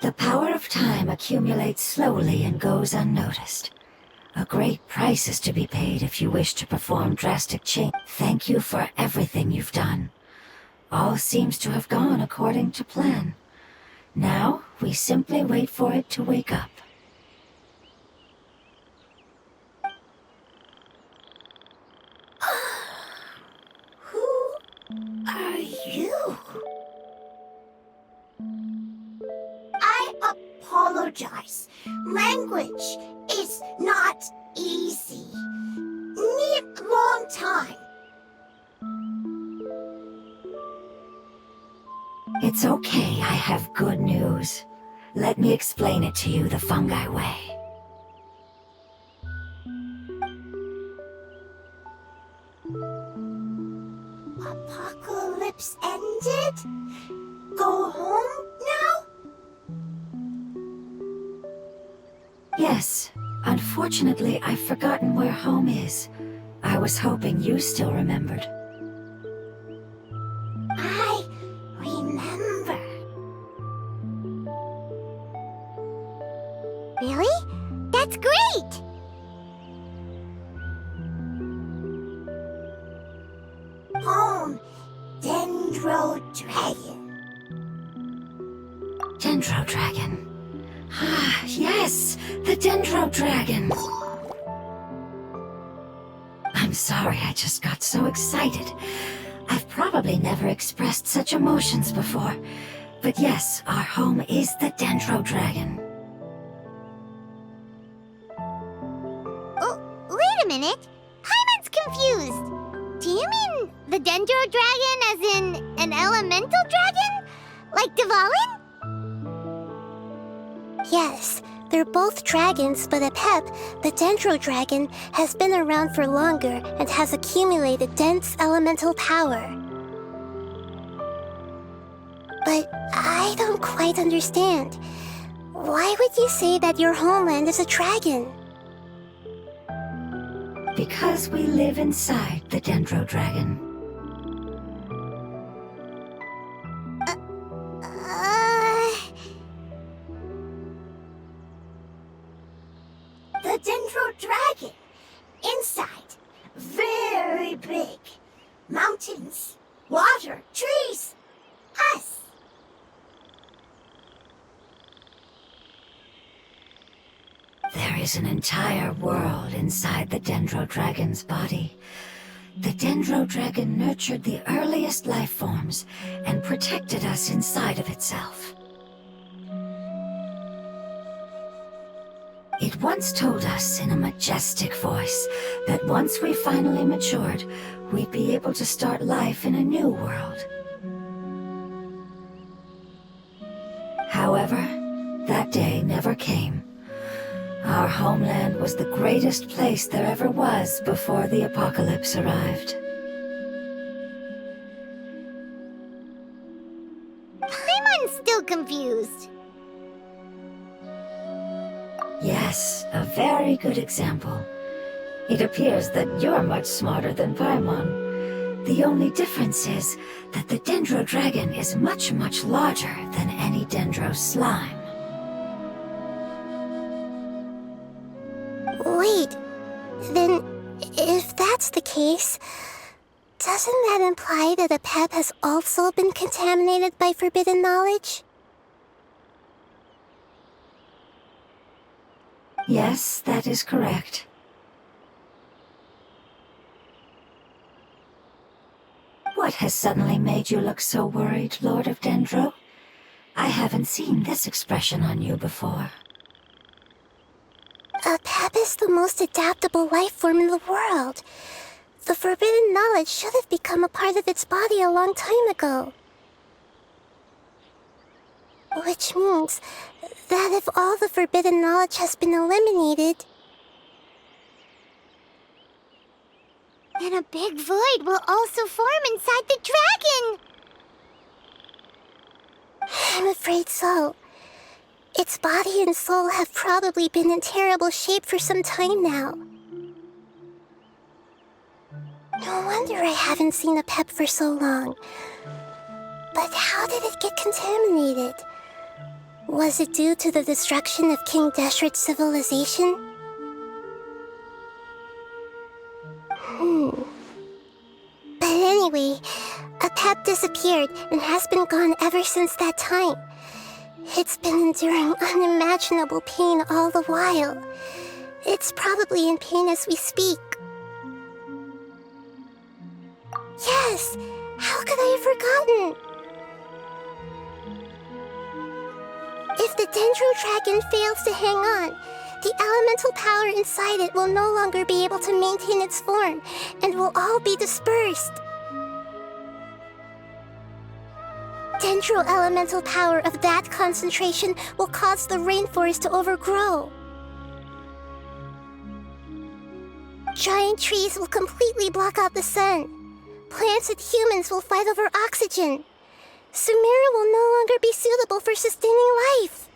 [SPEAKER 4] The power of time accumulates slowly and goes unnoticed. A great price is to be paid if you wish to perform drastic change. Thank you for everything you've done. All seems to have gone according to plan. Now, we simply wait for it to wake up.
[SPEAKER 2] Who are you? I apologize. Language is not easy. Need long time.
[SPEAKER 4] It's okay, I have good news. Let me explain it to you the fungi way.
[SPEAKER 2] Apocalypse ended? Go home now?
[SPEAKER 4] Yes, unfortunately, I've forgotten where home is. I was hoping you still remembered.
[SPEAKER 2] I remember. Really? That's great! Home, Dendro Dragon.
[SPEAKER 4] Dendro Dragon. Ah, yes, the Dendro Dragon. I'm sorry, I just got so excited. I've probably never expressed such emotions before. But yes, our home is the Dendro Dragon.
[SPEAKER 2] Oh, wait a minute. Hyman's confused. Do you mean the Dendro Dragon as in an elemental dragon? Like Dvalin?
[SPEAKER 1] Yes, they're both dragons, but Apep, the Dendro Dragon, has been around for longer and has accumulated dense elemental power. But I don't quite understand. Why would you say that your homeland is a dragon?
[SPEAKER 4] Because we live inside the Dendro Dragon.
[SPEAKER 2] The Dendro Dragon. Inside. Very big. Mountains. Water. Trees. Us.
[SPEAKER 4] There is an entire world inside the Dendro Dragon's body. The Dendro Dragon nurtured the earliest life forms and protected us inside of itself. It once told us in a majestic voice that once we finally matured, we'd be able to start life in a new world. However, that day never came. Our homeland was the greatest place there ever was before the apocalypse arrived.
[SPEAKER 2] Hyman's still confused.
[SPEAKER 4] Yes, a very good example. It appears that you're much smarter than Paimon. The only difference is that the Dendro Dragon is much, much larger than any Dendro slime.
[SPEAKER 1] Wait, then if that's the case, doesn't that imply that a pep has also been contaminated by forbidden knowledge?
[SPEAKER 4] Yes, that is correct. What has suddenly made you look so worried, Lord of Dendro? I haven't seen this expression on you before.
[SPEAKER 1] A pep is the most adaptable life form in the world. The forbidden knowledge should have become a part of its body a long time ago. Which means that if all the forbidden knowledge has been eliminated,
[SPEAKER 2] then a big void will also form inside the dragon!
[SPEAKER 1] I'm afraid so. Its body and soul have probably been in terrible shape for some time now. No wonder I haven't seen a pep for so long. But how did it get contaminated? Was it due to the destruction of King Deshret's civilization? But anyway, a pep disappeared and has been gone ever since that time. It's been enduring unimaginable pain all the while. It's probably in pain as we speak. Yes! How could I have forgotten? If the Dendro Dragon fails to hang on, the elemental power inside it will no longer be able to maintain its form, and will all be dispersed. Dendro elemental power of that concentration will cause the rainforest to overgrow. Giant trees will completely block out the sun. Plants and humans will fight over oxygen. Sumeru will no longer be suitable for sustaining life.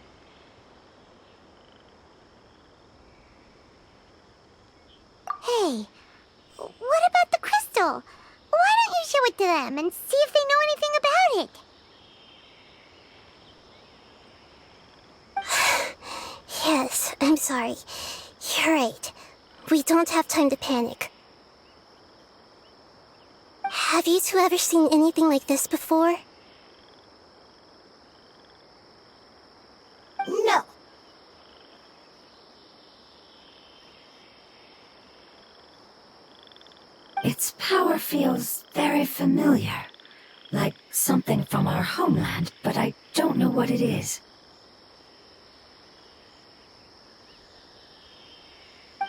[SPEAKER 2] Hey, what about the crystal? Why don't you show it to them and see if they know anything about it?
[SPEAKER 1] Yes, I'm sorry. You're right. We don't have time to panic. Have you two ever seen anything like this before?
[SPEAKER 2] No.
[SPEAKER 4] Its power feels very familiar, like something from our homeland, but I don't know what it is.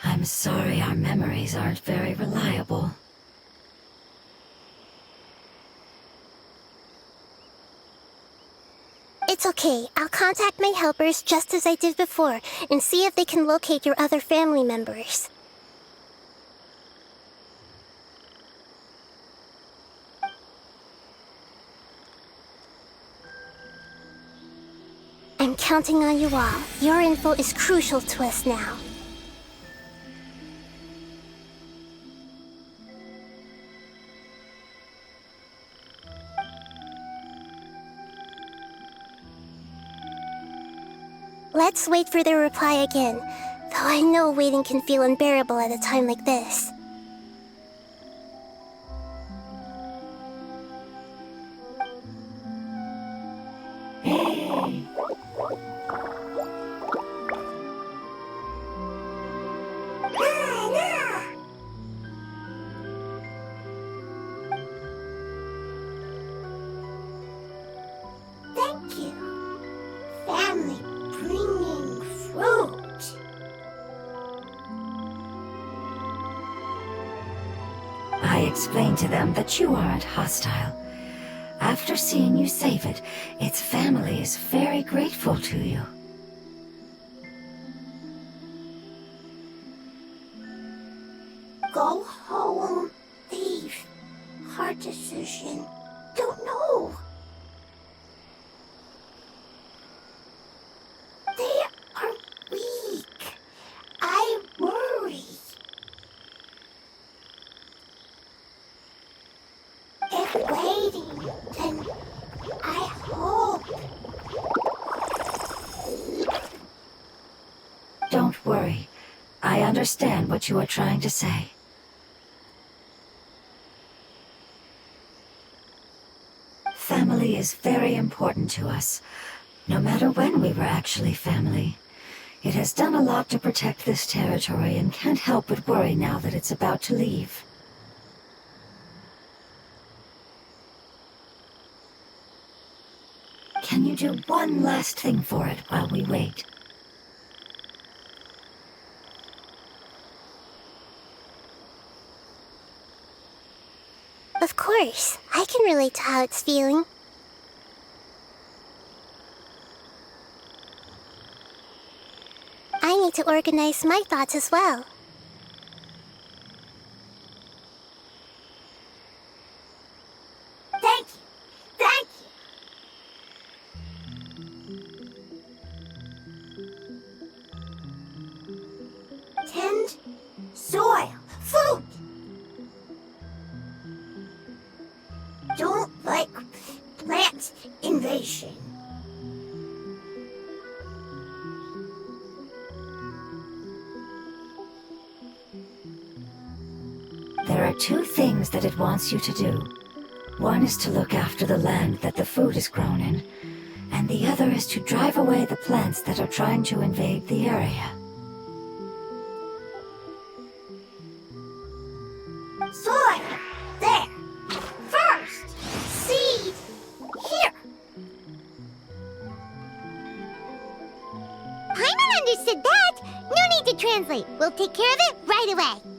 [SPEAKER 4] I'm sorry our memories aren't very reliable.
[SPEAKER 1] It's okay. I'll contact my helpers just as I did before and see if they can locate your other family members. I'm counting on you all. Your info is crucial to us now. Let's wait for their reply again, though I know waiting can feel unbearable at a time like this.
[SPEAKER 2] Thank you. Family bringing fruit.
[SPEAKER 4] I explained to them that you aren't hostile. After seeing you save it, its family is very grateful to you.
[SPEAKER 2] Go home, leave. Hard decision. Don't know. They are weak.
[SPEAKER 4] worry. I understand what you are trying to say. Family is very important to us, no matter when we were actually family. It has done a lot to protect this territory and can't help but worry now that it's about to leave. Can you do one last thing for it while we wait?
[SPEAKER 1] Of course, I can relate to how it's feeling. I need to organize my thoughts as well.
[SPEAKER 2] Thank you. Thank you. Tend soil. Food. Don't like plant invasion.
[SPEAKER 4] There are two things that it wants you to do. One is to look after the land that the food is grown in, and the other is to drive away the plants that are trying to invade the area.
[SPEAKER 2] Soil. There. First. Seed. Here. Paimon understood that. No need to translate. We'll take care of it right away.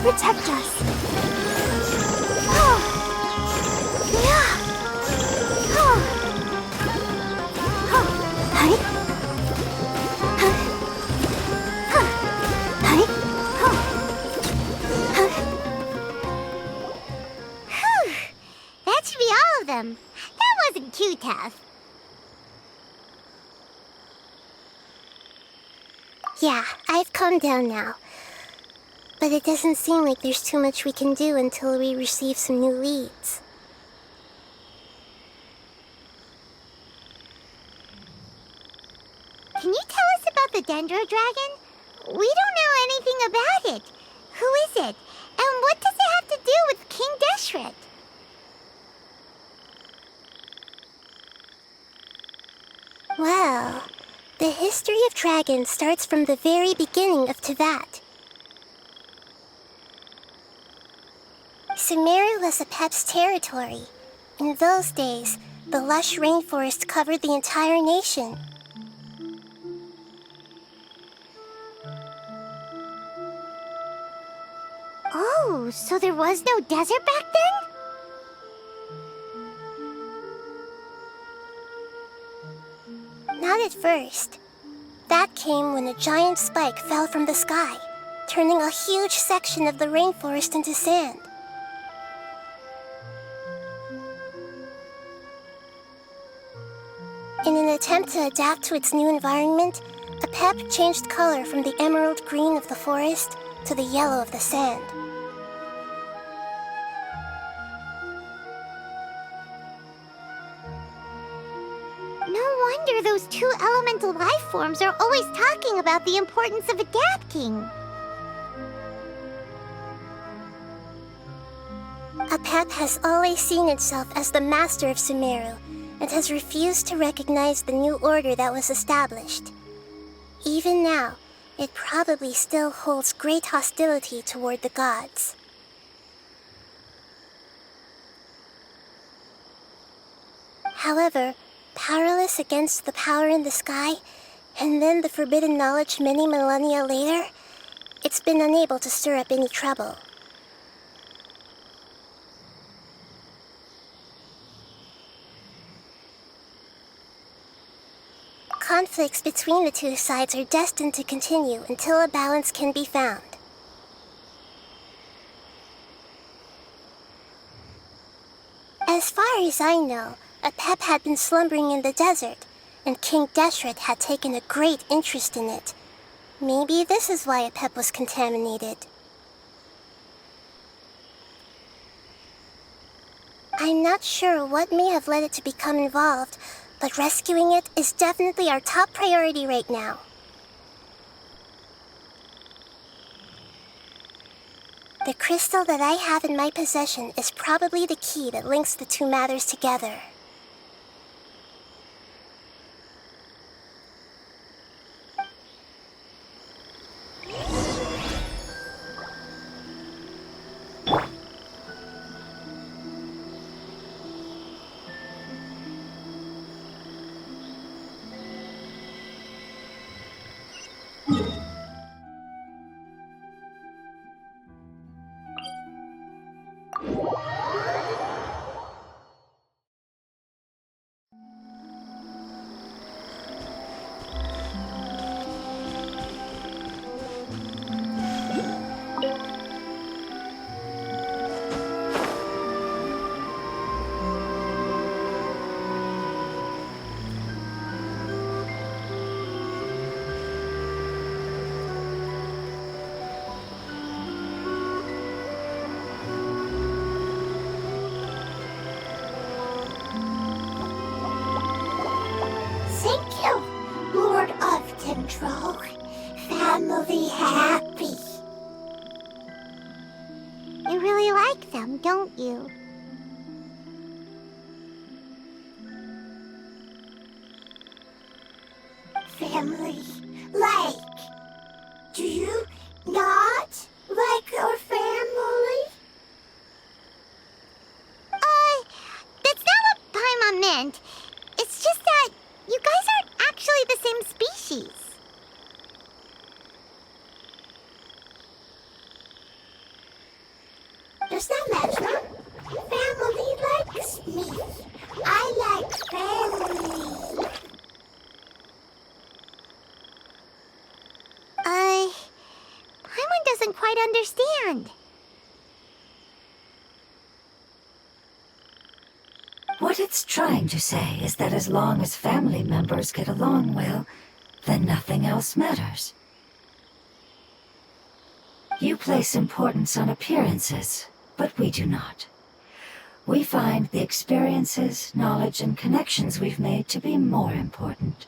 [SPEAKER 2] protect us. Oh. Yeah. Oh. Oh. Hi. Huh. Huh. Hi. Oh. Huh. Whew. That should be all of them. That wasn't too tough.
[SPEAKER 1] Yeah, I've calmed down now. But it doesn't seem like there's too much we can do until we receive some new leads.
[SPEAKER 2] Can you tell us about the Dendro Dragon? We don't know anything about it. Who is it? And what does it have to do with King Deshret?
[SPEAKER 1] Well, the history of dragons starts from the very beginning of Teyvat. Sumeru was Apep's territory. In those days, the lush rainforest covered the entire nation.
[SPEAKER 2] Oh, so there was no desert back then?
[SPEAKER 1] Not at first. That came when a giant spike fell from the sky, turning a huge section of the rainforest into sand. In an attempt to adapt to its new environment, Apep changed color from the emerald green of the forest to the yellow of the sand.
[SPEAKER 2] No wonder those two elemental life forms are always talking about the importance of adapting.
[SPEAKER 1] Apep has always seen itself as the master of Sumeru and has refused to recognize the new order that was established. Even now, it probably still holds great hostility toward the gods. However, powerless against the power in the sky, and then the forbidden knowledge many millennia later, it's been unable to stir up any trouble. Conflicts between the two sides are destined to continue until a balance can be found. As far as I know, Apep had been slumbering in the desert, and King Deshret had taken a great interest in it. Maybe this is why Apep was contaminated. I'm not sure what may have led it to become involved, but rescuing it is definitely our top priority right now. The crystal that I have in my possession is probably the key that links the two matters together.
[SPEAKER 2] Thank you, Lord of Dendro. Family happy. You really like them, don't you? Family, like, do you not like your family? That's not what Paimon meant. It's just that you guys aren't actually the same species.
[SPEAKER 1] Does that matter? Family likes me. I like family.
[SPEAKER 2] Paimon doesn't quite understand.
[SPEAKER 4] What it's trying to say is that as long as family members get along well, then nothing else matters. You place importance on appearances, but we do not. We find the experiences, knowledge, and connections we've made to be more important.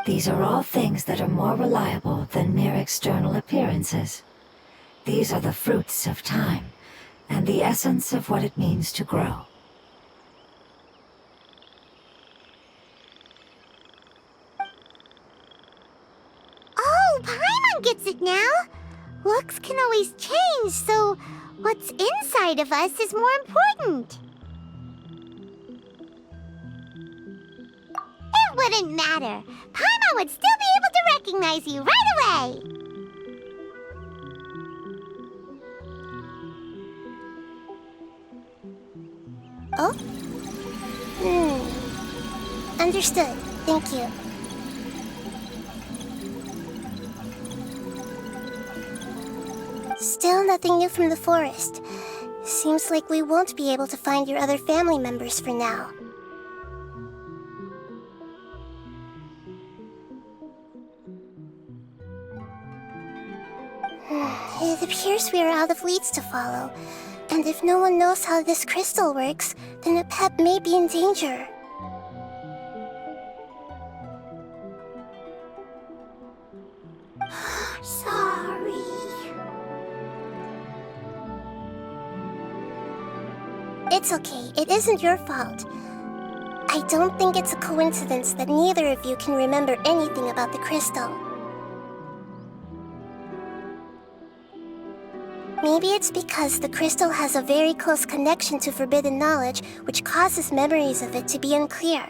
[SPEAKER 4] These are all things that are more reliable than mere external appearances. These are the fruits of time, and the essence of what it means to grow.
[SPEAKER 2] Oh, Paimon gets it now! Looks can always change, so what's inside of us is more important. It wouldn't matter. Paimon would still be able to recognize you right away.
[SPEAKER 1] Oh? Understood. Thank you. Still nothing new from the forest. Seems like we won't be able to find your other family members for now. It appears we are out of leads to follow. And if no one knows how this crystal works, then a pet may be in danger. Sorry. It's okay. It isn't your fault. I don't think it's a coincidence that neither of you can remember anything about the crystal. Maybe it's because the crystal has a very close connection to forbidden knowledge, which causes memories of it to be unclear.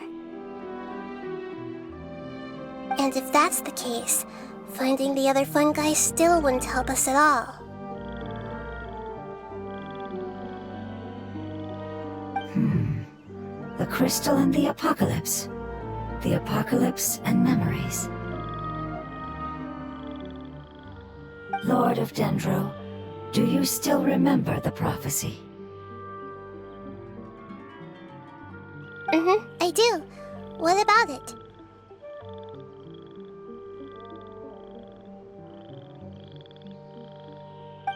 [SPEAKER 1] And if that's the case, finding the other fungi still wouldn't help us at all.
[SPEAKER 4] The crystal and the apocalypse. The apocalypse and memories. Lord of Dendro, do you still remember the prophecy?
[SPEAKER 1] I do. What about it?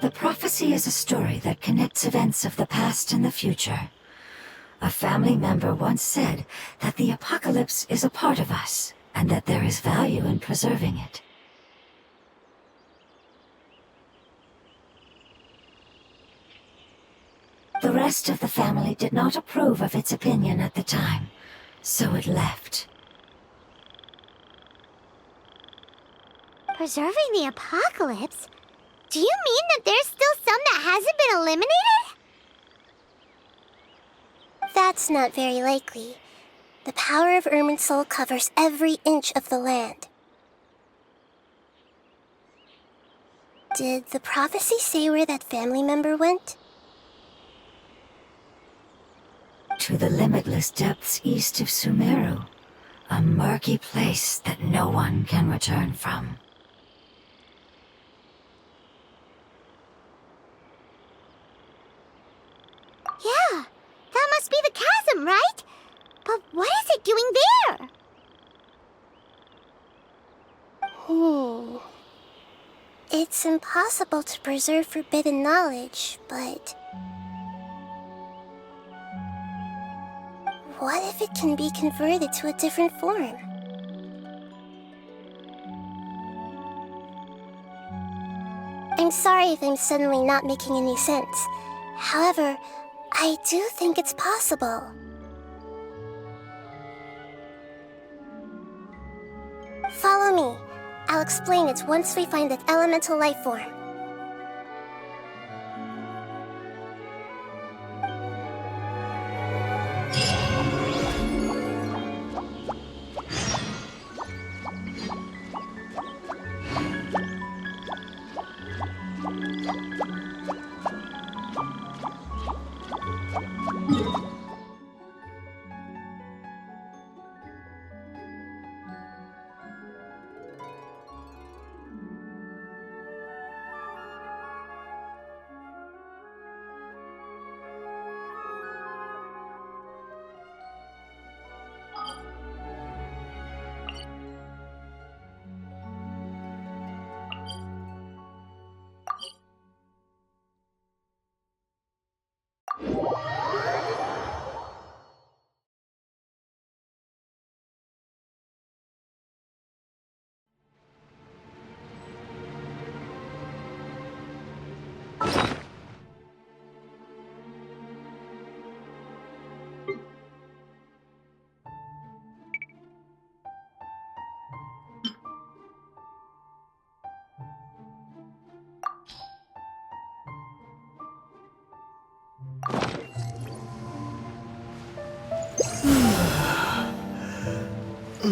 [SPEAKER 4] The prophecy is a story that connects events of the past and the future. A family member once said that the apocalypse is a part of us, and that there is value in preserving it. The rest of the family did not approve of its opinion at the time, so it left.
[SPEAKER 2] Preserving the apocalypse? Do you mean that there's still some that hasn't been eliminated?
[SPEAKER 1] That's not very likely. The power of Irminsul covers every inch of the land. Did the prophecy say where that family member went?
[SPEAKER 4] To the limitless depths east of Sumeru, a murky place that no one can return from.
[SPEAKER 2] Yeah, that must be the chasm, right? But what is it doing there?
[SPEAKER 1] It's impossible to preserve forbidden knowledge, but... what if it can be converted to a different form? I'm sorry if I'm suddenly not making any sense. However, I do think it's possible. Follow me. I'll explain it once we find that elemental life form.
[SPEAKER 2] So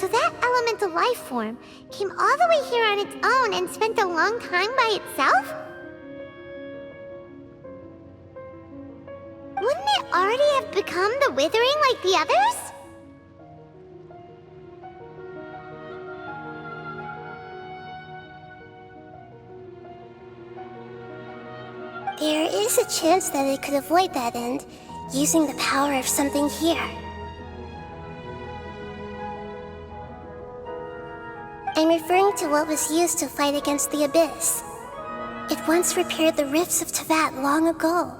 [SPEAKER 2] that elemental life form came all the way here on its own and spent a long time by itself? Wouldn't it already have become the Withering like the others?
[SPEAKER 1] There is a chance that it could avoid that end, using the power of something here. I'm referring to what was used to fight against the Abyss. It once repaired the rifts of Teyvat long ago.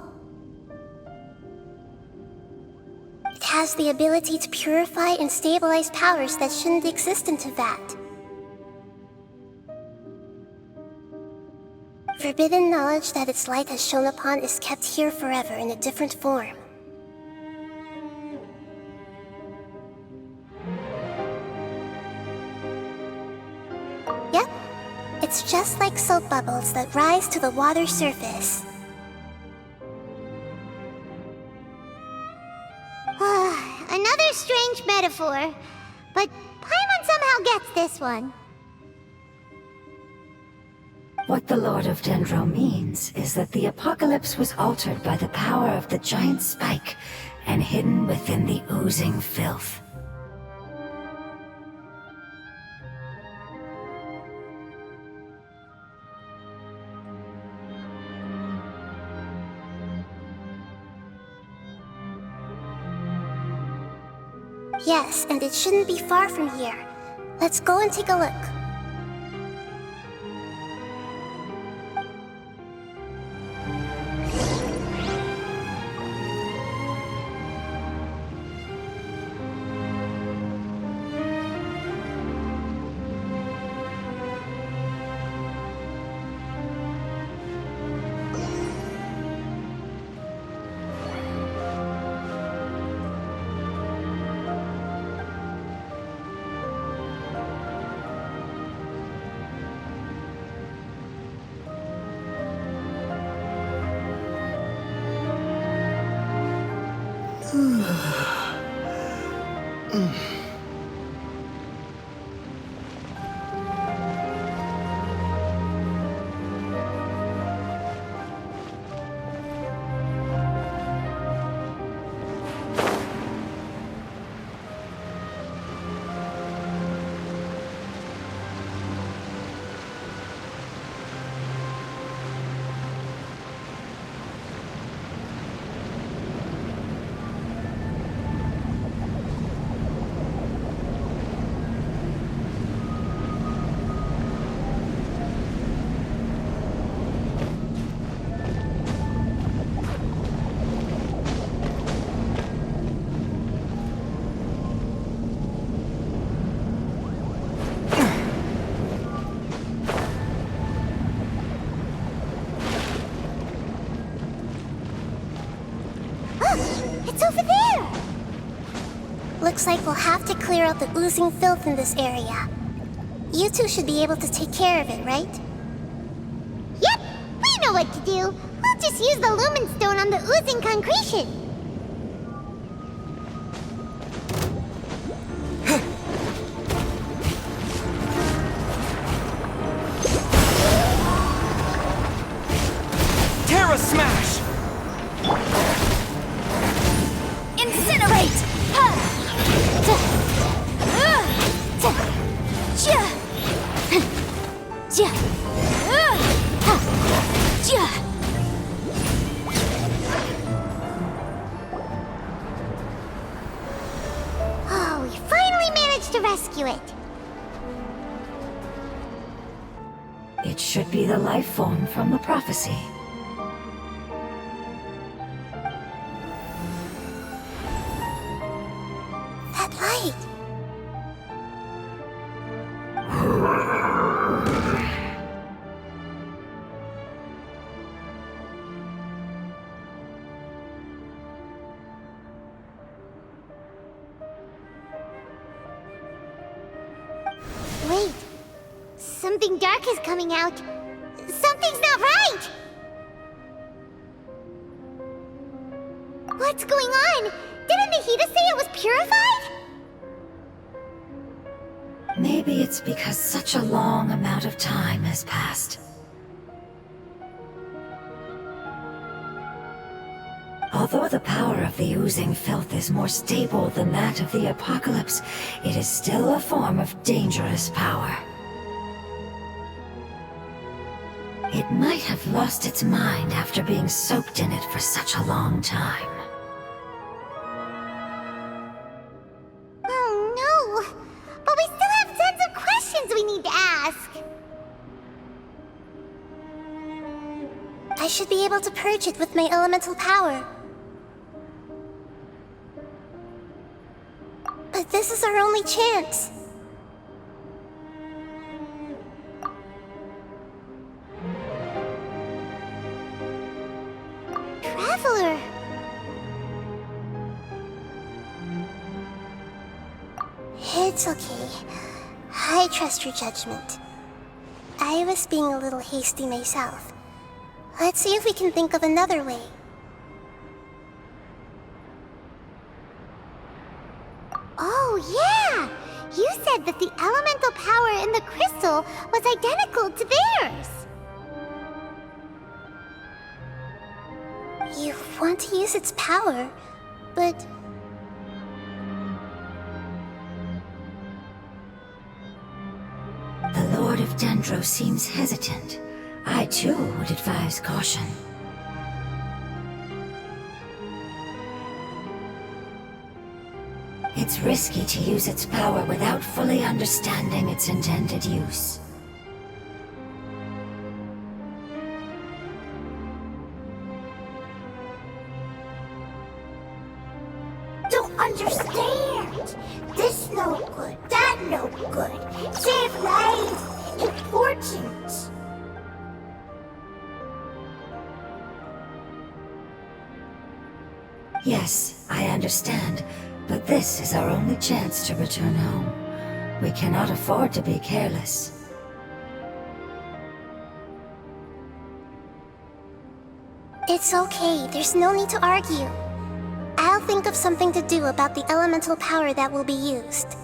[SPEAKER 1] It has the ability to purify and stabilize powers that shouldn't exist in Teyvat. Forbidden knowledge that its light has shone upon is kept here forever in a different form. Yep, it's just like soap bubbles that rise to the water surface.
[SPEAKER 2] Another strange metaphor, but Paimon somehow gets this one.
[SPEAKER 4] What the Lord of Dendro means is that the apocalypse was altered by the power of the giant spike and hidden within the oozing filth.
[SPEAKER 1] Yes, and it shouldn't be far from here. Let's go and take a look.
[SPEAKER 2] It's over there!
[SPEAKER 1] Looks like we'll have to clear out the oozing filth in this area. You two should be able to take care of it, right?
[SPEAKER 2] Yep, we know what to do. We'll just use the lumen stone on the oozing concretion.
[SPEAKER 6] Terra Smash!
[SPEAKER 2] Incinerate! Oh, we finally managed to rescue it.
[SPEAKER 4] It should be the life form from the prophecy.
[SPEAKER 1] That light.
[SPEAKER 2] Wait. Something dark is coming out. Something's not right! What's going on? Didn't Nahida say it was purified?
[SPEAKER 4] Maybe it's because such a long amount of time has passed. Although the power of the oozing filth is more stable than that of the apocalypse, it is still a form of dangerous power. It might have lost its mind after being soaked in it for such a long time.
[SPEAKER 2] Oh no! But we still have tons of questions we need to ask!
[SPEAKER 1] I should be able to purge it with my elemental power. But this is our only chance.
[SPEAKER 2] Traveler!
[SPEAKER 1] It's okay. I trust your judgment. I was being a little hasty myself. Let's see if we can think of another way.
[SPEAKER 2] Oh, yeah! You said that the elemental power in the crystal was identical to theirs!
[SPEAKER 1] You want to use its power, but...
[SPEAKER 4] The Lord of Dendro seems hesitant. I too would advise caution. It's risky to use its power without fully understanding its intended use.
[SPEAKER 2] Don't understand! This no good, that no good. Save lives! Important!
[SPEAKER 4] Yes, I understand, but this is our only chance to return home. We cannot afford to be careless.
[SPEAKER 1] It's okay, there's no need to argue. I'll think of something to do about the elemental power that will be used.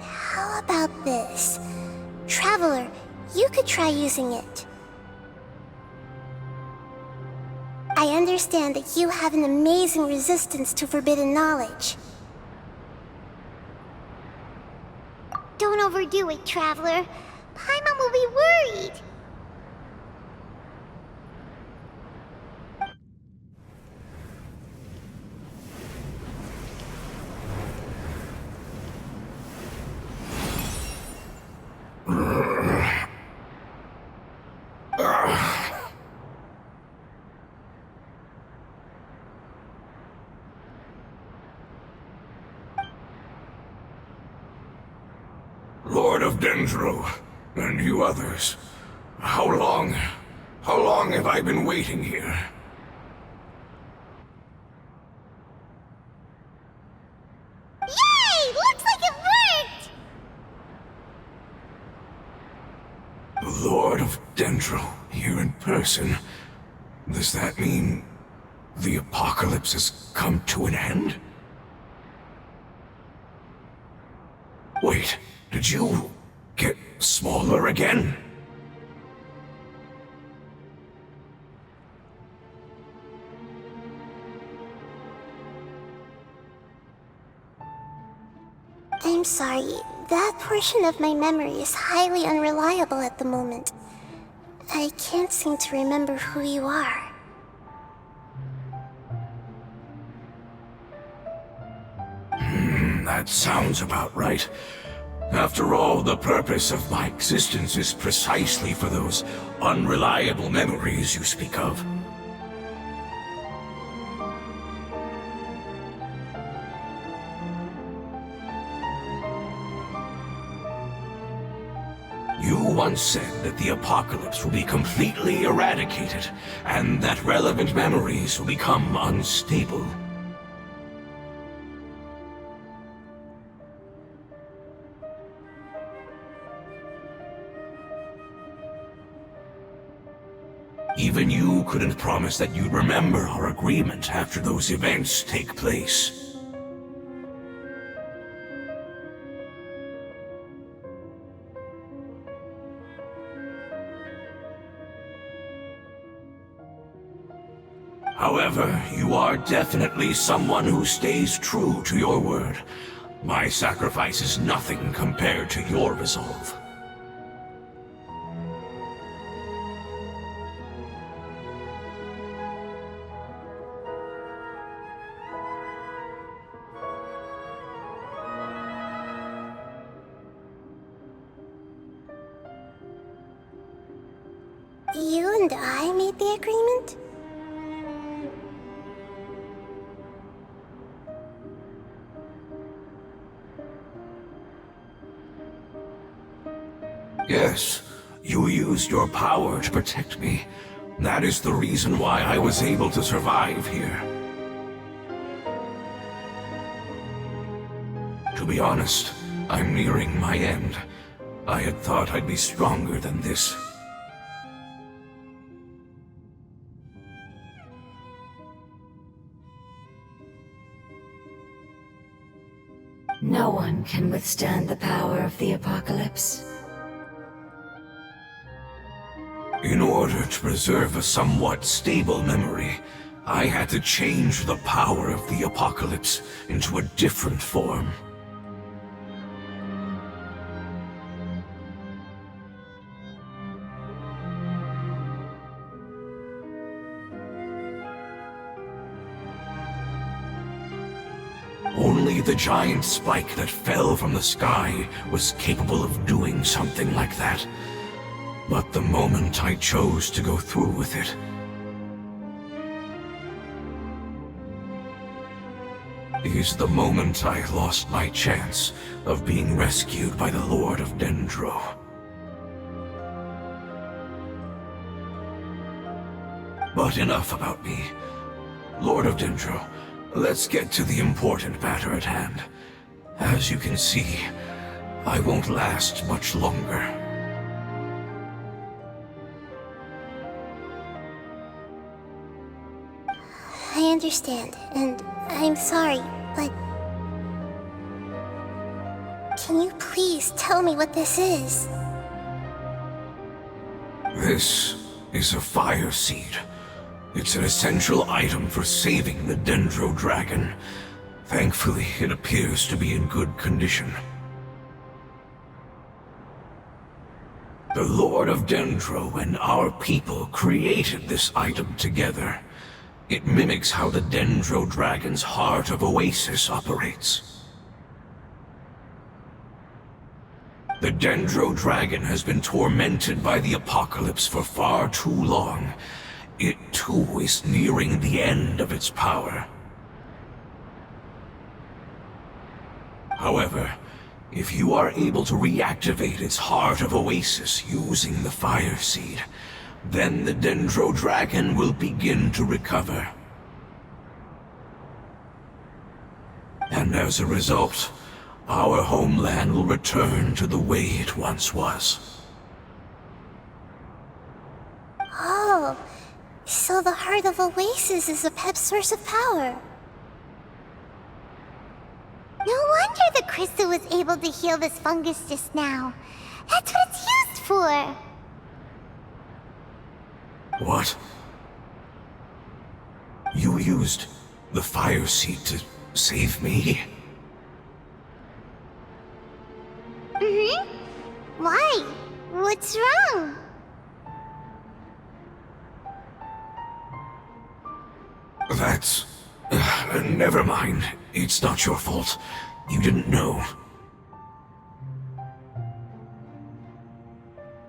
[SPEAKER 1] How about this? Traveler, you could try using it. I understand that you have an amazing resistance to forbidden knowledge.
[SPEAKER 2] Don't overdo it, Traveler. Paimon will be worried.
[SPEAKER 5] Lord of Dendro, and you others. How long have I been waiting here?
[SPEAKER 2] Yay! Looks like it worked!
[SPEAKER 5] Lord of Dendro, here in person. Does that mean the apocalypse has come to an end? Wait, did you get smaller again?
[SPEAKER 1] I'm sorry, that portion of my memory is highly unreliable at the moment. I can't seem to remember who you are.
[SPEAKER 5] That sounds about right. After all, the purpose of my existence is precisely for those unreliable memories you speak of. You once said that the apocalypse will be completely eradicated, and that relevant memories will become unstable. Even you couldn't promise that you'd remember our agreement after those events take place. However, you are definitely someone who stays true to your word. My sacrifice is nothing compared to your resolve.
[SPEAKER 1] You and I made the agreement?
[SPEAKER 5] Yes, you used your power to protect me. That is the reason why I was able to survive here. To be honest, I'm nearing my end. I had thought I'd be stronger than this.
[SPEAKER 4] No one can withstand the power of the apocalypse.
[SPEAKER 5] In order to preserve a somewhat stable memory, I had to change the power of the apocalypse into a different form. Only the giant spike that fell from the sky was capable of doing something like that. But the moment I chose to go through with it, is the moment I lost my chance of being rescued by the Lord of Dendro. But enough about me. Lord of Dendro, let's get to the important matter at hand. As you can see, I won't last much longer.
[SPEAKER 1] I understand, and I'm sorry, but... Can you please tell me what this is?
[SPEAKER 5] This is a fire seed. It's an essential item for saving the Dendro Dragon. Thankfully, it appears to be in good condition. The Lord of Dendro and our people created this item together. It mimics how the Dendro Dragon's Heart of Oasis operates. The Dendro Dragon has been tormented by the apocalypse for far too long. It too is nearing the end of its power. However, if you are able to reactivate its Heart of Oasis using the Fire Seed, then the Dendro Dragon will begin to recover. And as a result, our homeland will return to the way it once was.
[SPEAKER 1] Oh, so the Heart of Oasis is a pep source of power.
[SPEAKER 2] No wonder the crystal was able to heal this fungus just now. That's what it's used for.
[SPEAKER 5] What? You used the Fire Seed to save me?
[SPEAKER 2] Why? What's wrong?
[SPEAKER 5] That's... never mind. It's not your fault. You didn't know.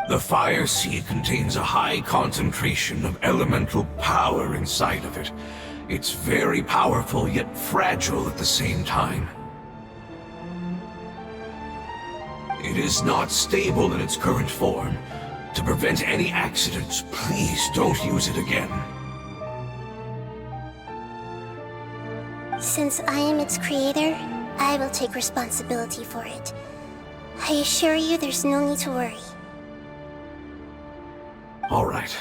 [SPEAKER 5] The fire seed contains a high concentration of elemental power inside of it. It's very powerful, yet fragile at the same time. It is not stable in its current form. To prevent any accidents, please don't use it again.
[SPEAKER 1] Since I am its creator, I will take responsibility for it. I assure you there's no need to worry.
[SPEAKER 5] Alright.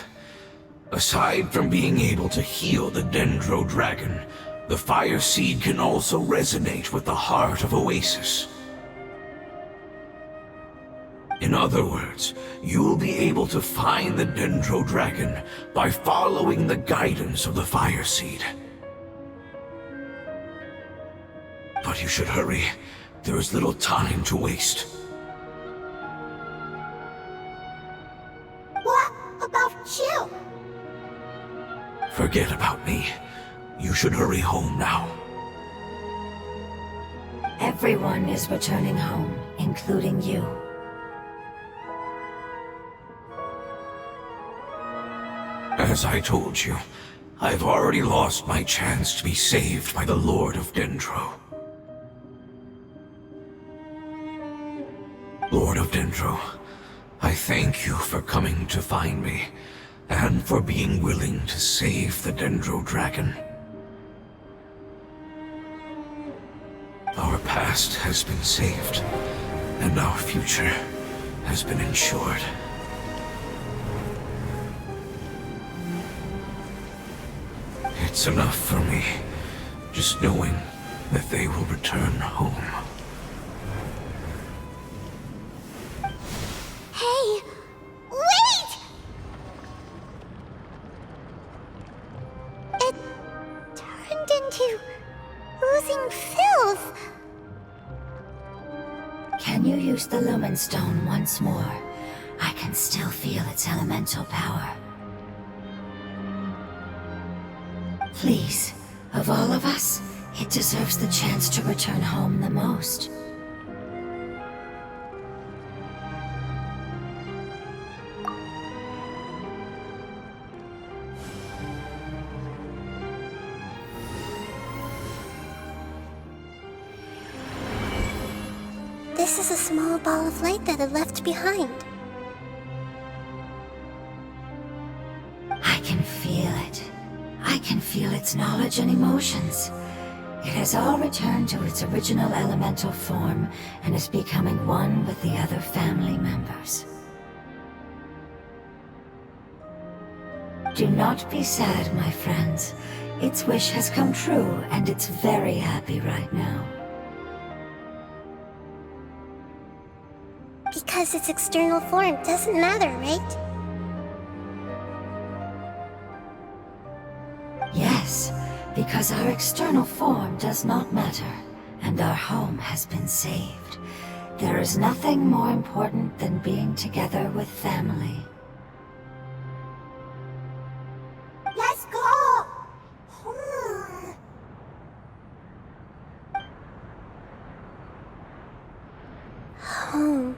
[SPEAKER 5] Aside from being able to heal the Dendro Dragon, the fire seed can also resonate with the heart of Oasis. In other words, you'll be able to find the Dendro Dragon by following the guidance of the fire seed. But you should hurry. There is little time to waste.
[SPEAKER 1] What about you?
[SPEAKER 5] Forget about me. You should hurry home now.
[SPEAKER 4] Everyone is returning home, including you.
[SPEAKER 5] As I told you, I've already lost my chance to be saved by the Lord of Dendro. Lord of Dendro, I thank you for coming to find me, and for being willing to save the Dendro Dragon. Our past has been saved, and our future has been ensured. It's enough for me, just knowing that they will return home.
[SPEAKER 2] Hey, wait! It turned into oozing filth.
[SPEAKER 4] Can you use the Lumen Stone once more? I can still feel its elemental power. Please, of all of us, it deserves the chance to return home the most.
[SPEAKER 1] This is a small ball of light that I left behind.
[SPEAKER 4] I can feel it. I can feel its knowledge and emotions. It has all returned to its original elemental form and is becoming one with the other family members. Do not be sad, my friends. Its wish has come true, and it's very happy right now.
[SPEAKER 1] Because its external form doesn't matter, right?
[SPEAKER 4] Yes, because our external form does not matter, and our home has been saved. There is nothing more important than being together with family.
[SPEAKER 1] Let's go! Home.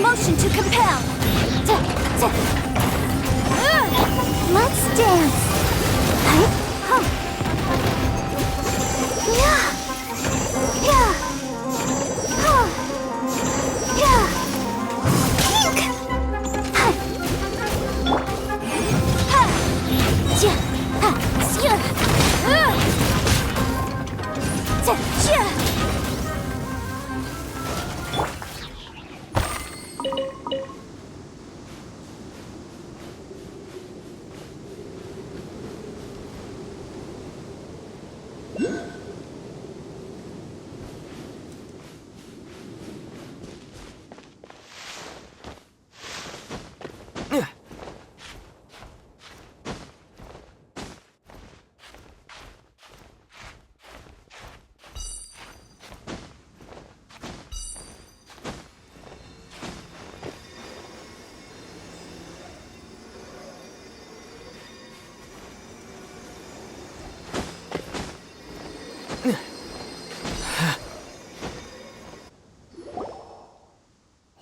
[SPEAKER 2] Motion to compel. Let's dance.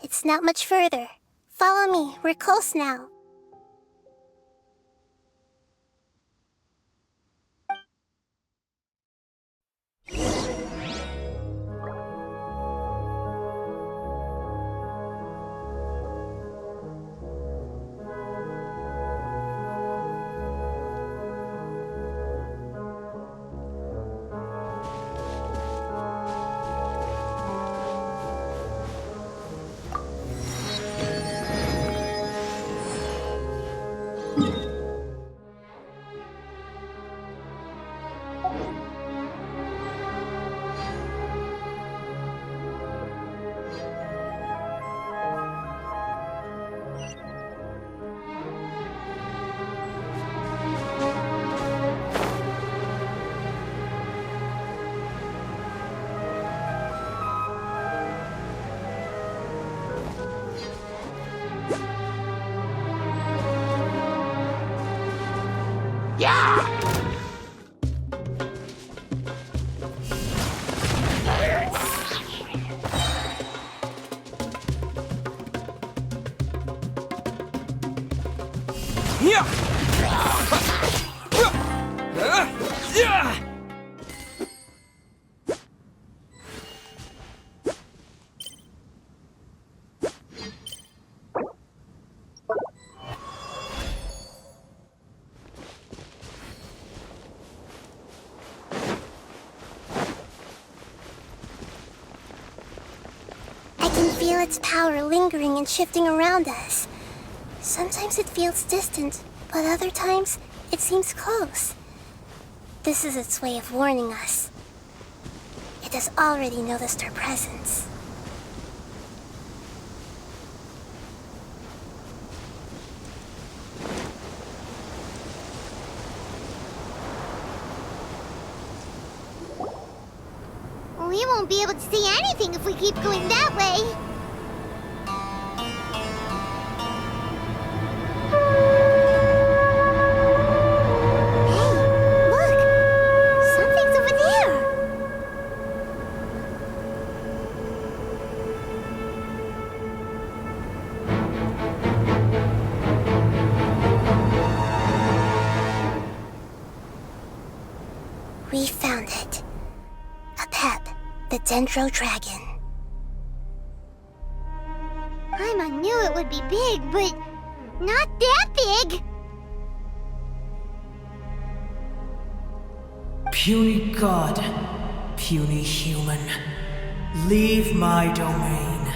[SPEAKER 1] It's not much further. Follow me, we're close now. Feel its power lingering and shifting around us. Sometimes it feels distant, but other times it seems close. This is its way of warning us. It has already noticed our presence.
[SPEAKER 2] We won't be able to see anything if we keep going that way.
[SPEAKER 1] We found it. A pep, the Dendro Dragon.
[SPEAKER 2] I knew it would be big, but not that big.
[SPEAKER 7] Puny god, puny human, leave my domain.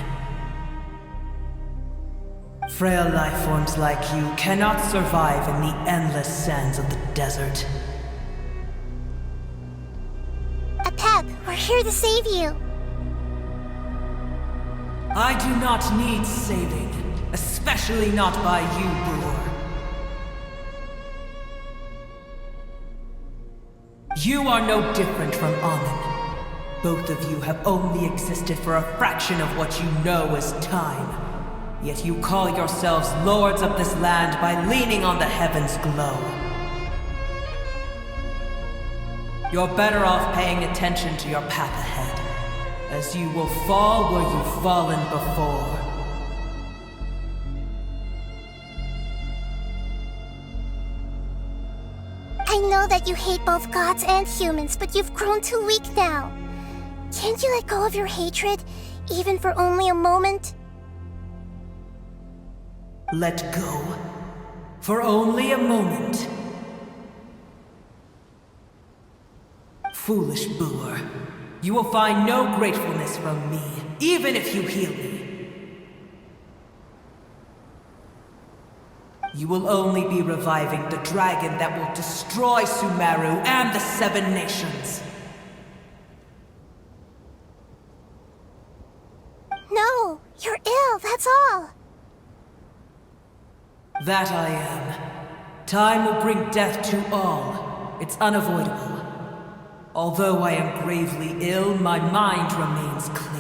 [SPEAKER 7] Frail life forms like you cannot survive in the endless sands of the desert.
[SPEAKER 1] We're here to save you.
[SPEAKER 7] I do not need saving, especially not by you, Brewer. You are no different from Amun. Both of you have only existed for a fraction of what you know as time. Yet you call yourselves lords of this land by leaning on the heavens' glow. You're better off paying attention to your path ahead, as you will fall where you've fallen before.
[SPEAKER 1] I know that you hate both gods and humans, but you've grown too weak now. Can't you let go of your hatred, even for only a moment?
[SPEAKER 7] Let go. For only a moment. Foolish boor. You will find no gratefulness from me, even if you heal me. You will only be reviving the dragon that will destroy Sumeru and the 7 nations.
[SPEAKER 1] No, you're ill, that's all.
[SPEAKER 7] That I am. Time will bring death to all. It's unavoidable. Although I am gravely ill, my mind remains clear.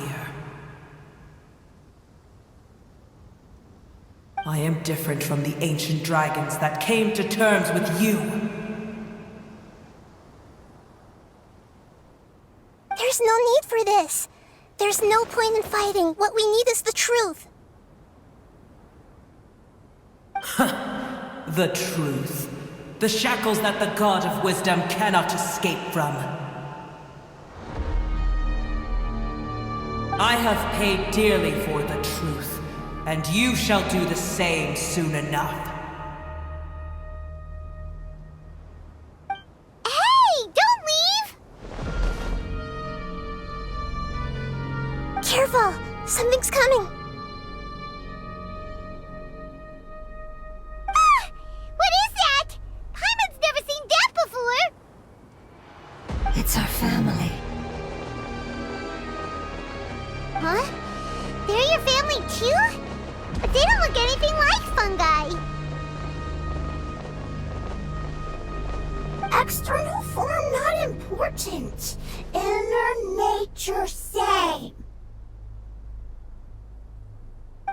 [SPEAKER 7] I am different from the ancient dragons that came to terms with you.
[SPEAKER 1] There's no need for this. There's no point in fighting. What we need is the truth.
[SPEAKER 7] The truth. The shackles that the God of Wisdom cannot escape from. I have paid dearly for the truth, and you shall do the same soon enough.
[SPEAKER 2] Hey, don't leave!
[SPEAKER 1] Careful, something's coming.
[SPEAKER 2] Ah! What is that? Paimon's never seen that before!
[SPEAKER 4] It's our family.
[SPEAKER 2] Huh? They're your family too? But they don't look anything like fungi.
[SPEAKER 1] External form not important. Inner nature same.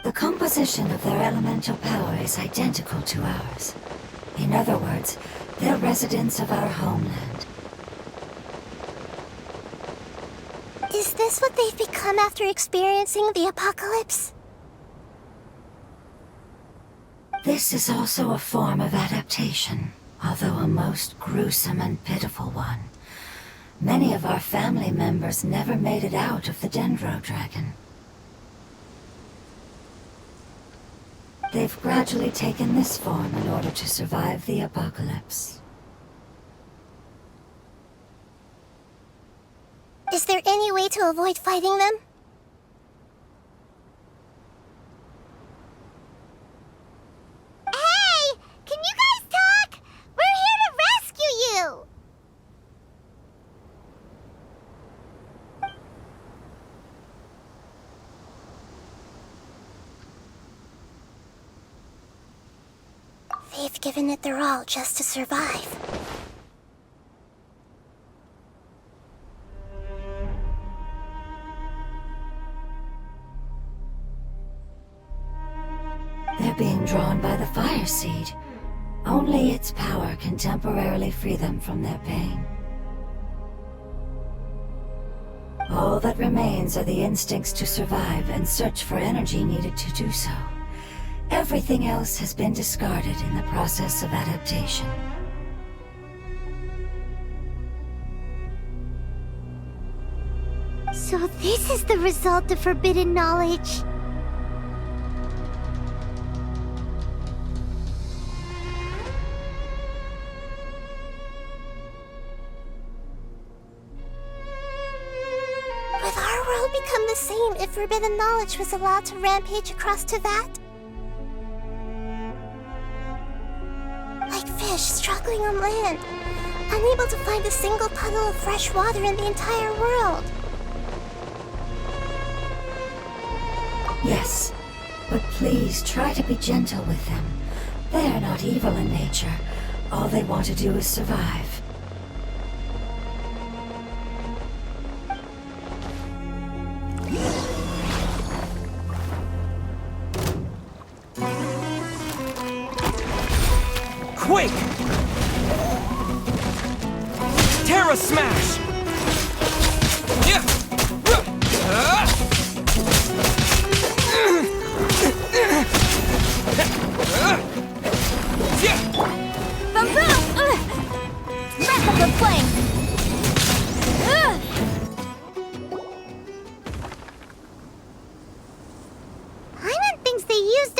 [SPEAKER 4] The composition of their elemental power is identical to ours. In other words, they're residents of our homeland.
[SPEAKER 1] Is this what they've become after experiencing the apocalypse?
[SPEAKER 4] This is also a form of adaptation, although a most gruesome and pitiful one. Many of our family members never made it out of the Dendro Dragon. They've gradually taken this form in order to survive the apocalypse.
[SPEAKER 1] Is there any way to avoid fighting them?
[SPEAKER 2] Hey! Can you guys talk? We're here to rescue you!
[SPEAKER 1] They've given it their all just to survive.
[SPEAKER 4] They're being drawn by the fire seed. Only its power can temporarily free them from their pain. All that remains are the instincts to survive and search for energy needed to do so. Everything else has been discarded in the process of adaptation.
[SPEAKER 2] So this is the result of forbidden knowledge.
[SPEAKER 1] Would our world become the same if forbidden knowledge was allowed to rampage across Teyvat? Like fish struggling on land, unable to find a single puddle of fresh water in the entire world.
[SPEAKER 4] Yes, but please try to be gentle with them. They are not evil in nature. All they want to do is survive.
[SPEAKER 6] Quick! Terra Smash!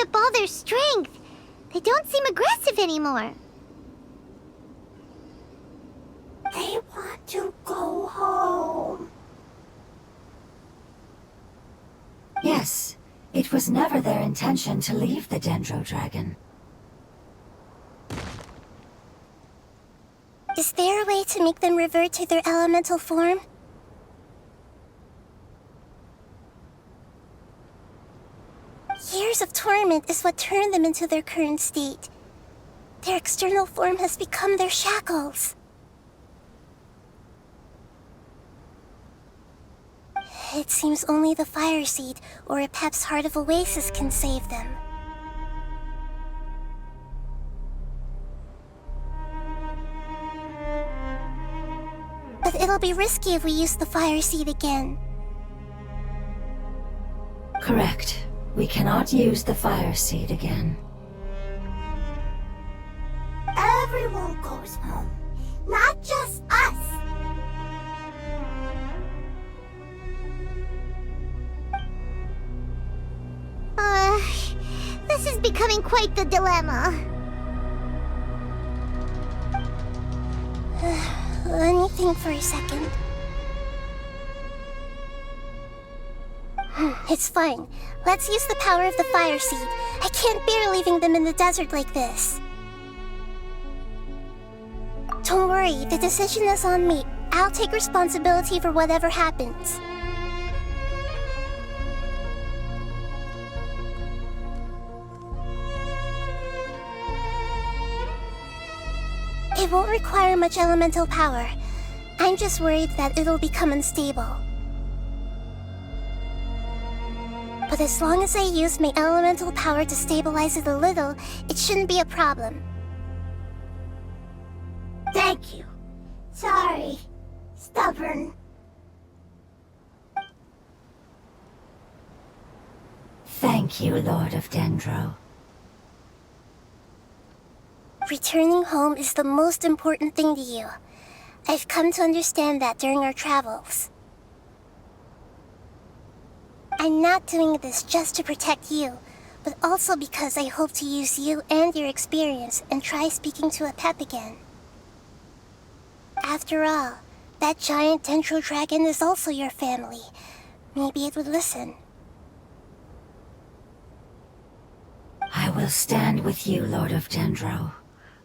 [SPEAKER 2] up all their strength. They don't seem aggressive anymore.
[SPEAKER 4] They want to go home. Yes, it was never their intention to leave the Dendro Dragon.
[SPEAKER 1] Is there a way to make them revert to their elemental form? Years of torment is what turned them into their current state. Their external form has become their shackles. It seems only the Fire Seed or Apep's Heart of Oasis can save them. But it'll be risky if we use the Fire Seed again.
[SPEAKER 4] Correct. We cannot use the Fire Seed again.
[SPEAKER 1] Everyone goes home, not just us.
[SPEAKER 2] This is becoming quite the dilemma.
[SPEAKER 1] Let me think for a second. It's fine. Let's use the power of the Fire Seed. I can't bear leaving them in the desert like this. Don't worry, the decision is on me. I'll take responsibility for whatever happens. It won't require much elemental power. I'm just worried that it'll become unstable. But as long as I use my elemental power to stabilize it a little, it shouldn't be a problem.
[SPEAKER 2] Thank you. Sorry. Stubborn.
[SPEAKER 4] Thank you, Lord of Dendro.
[SPEAKER 1] Returning home is the most important thing to you. I've come to understand that during our travels. I'm not doing this just to protect you, but also because I hope to use you and your experience and try speaking to Apep again. After all, that giant Dendro Dragon is also your family. Maybe it would listen.
[SPEAKER 4] I will stand with you, Lord of Dendro.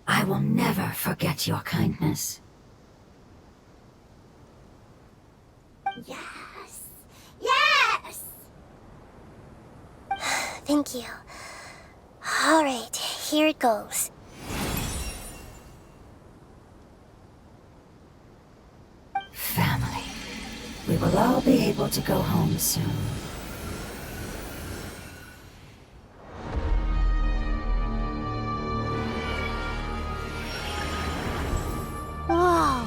[SPEAKER 4] I will never forget your kindness.
[SPEAKER 2] Yes. Yes!
[SPEAKER 1] Thank you. All right, here it goes.
[SPEAKER 4] Family. We will all be able to go home soon.
[SPEAKER 2] Whoa.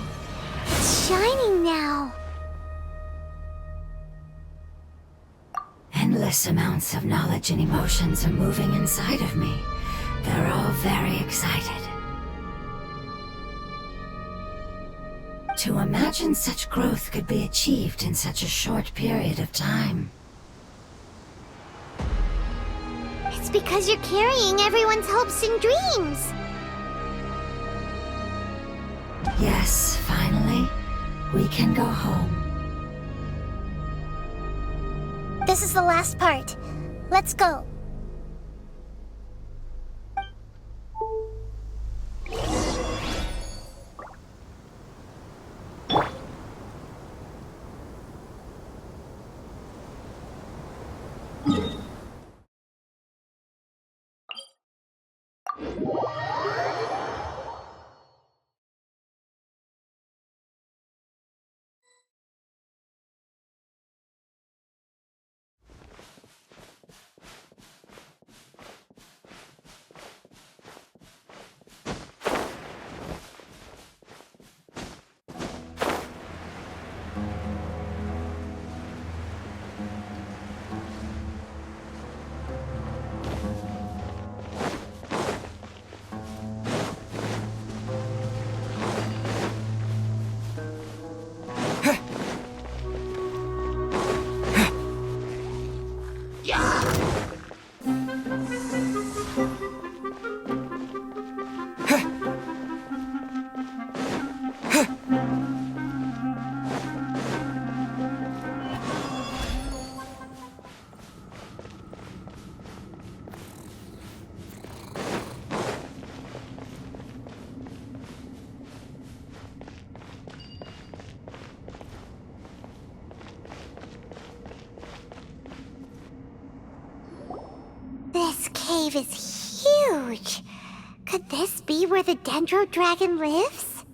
[SPEAKER 2] It's shining now.
[SPEAKER 4] Endless amounts of knowledge and emotions are moving inside of me. They're all very excited. To imagine such growth could be achieved in such a short period of time.
[SPEAKER 2] It's because you're carrying everyone's hopes and dreams.
[SPEAKER 4] Yes, finally, we can go home.
[SPEAKER 1] This is the last part. Let's go.
[SPEAKER 2] This cave is huge. Could this be where the Dendro Dragon lives?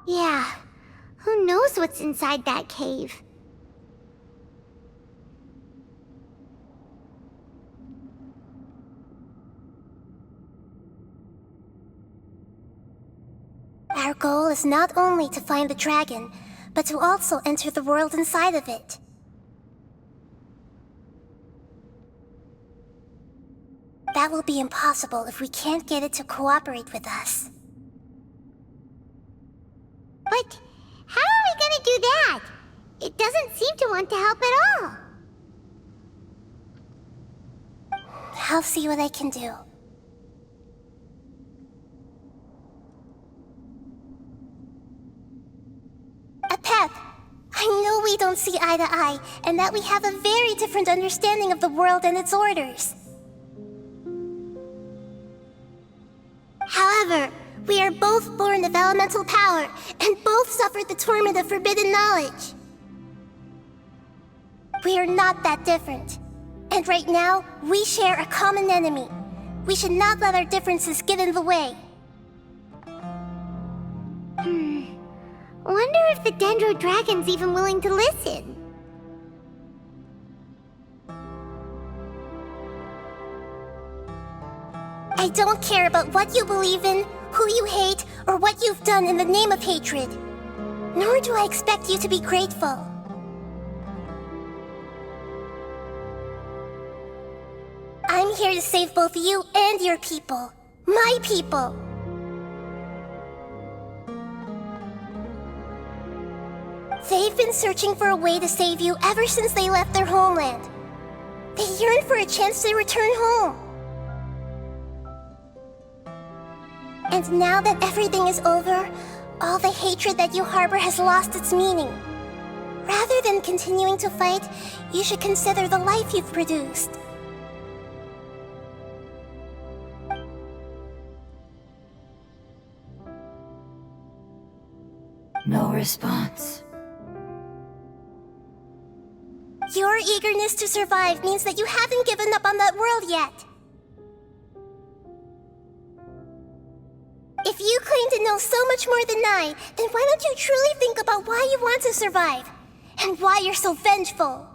[SPEAKER 2] Yeah, who knows what's inside that cave?
[SPEAKER 1] Our goal is not only to find the dragon, but to also enter the world inside of it. That will be impossible if we can't get it to cooperate with us.
[SPEAKER 2] But how are we gonna do that? It doesn't seem to want to help at all.
[SPEAKER 1] I'll see what I can do. Pep, I know we don't see eye to eye, and that we have a very different understanding of the world and its orders. However, we are both born of elemental power, and both suffered the torment of forbidden knowledge. We are not that different. And right now, we share a common enemy. We should not let our differences get in the way.
[SPEAKER 2] Wonder if the Dendro Dragon's even willing to listen.
[SPEAKER 1] I don't care about what you believe in, who you hate, or what you've done in the name of hatred. Nor do I expect you to be grateful. I'm here to save both you and your people. My people. They've been searching for a way to save you ever since they left their homeland. They yearn for a chance to return home. And now that everything is over, all the hatred that you harbor has lost its meaning. Rather than continuing to fight, you should consider the life you've produced.
[SPEAKER 4] No response.
[SPEAKER 1] Your eagerness to survive means that you haven't given up on that world yet. If you claim to know so much more than I, then why don't you truly think about why you want to survive? And why you're so vengeful?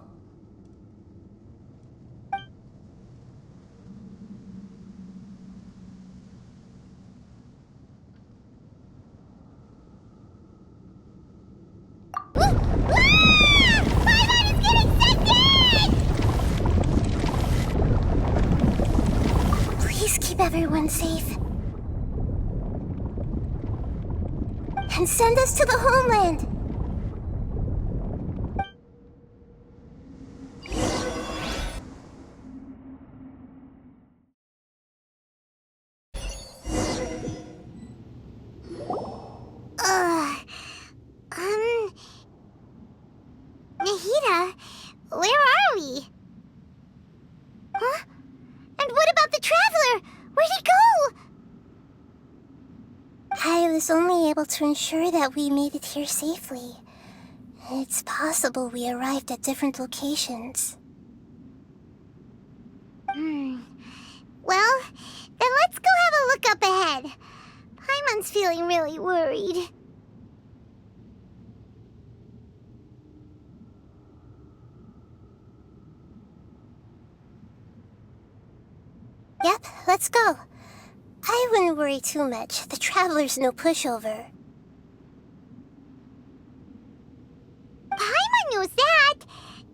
[SPEAKER 1] Please keep everyone safe. And send us to the homeland.
[SPEAKER 2] Nahida, where are we? Huh? And what about the Traveler? Where'd he go?
[SPEAKER 1] I was only able to ensure that we made it here safely. It's possible we arrived at different locations.
[SPEAKER 2] Well, then let's go have a look up ahead. Paimon's feeling really worried.
[SPEAKER 1] Yep, let's go. I wouldn't worry too much. The Traveler's no pushover.
[SPEAKER 2] Paimon knows that.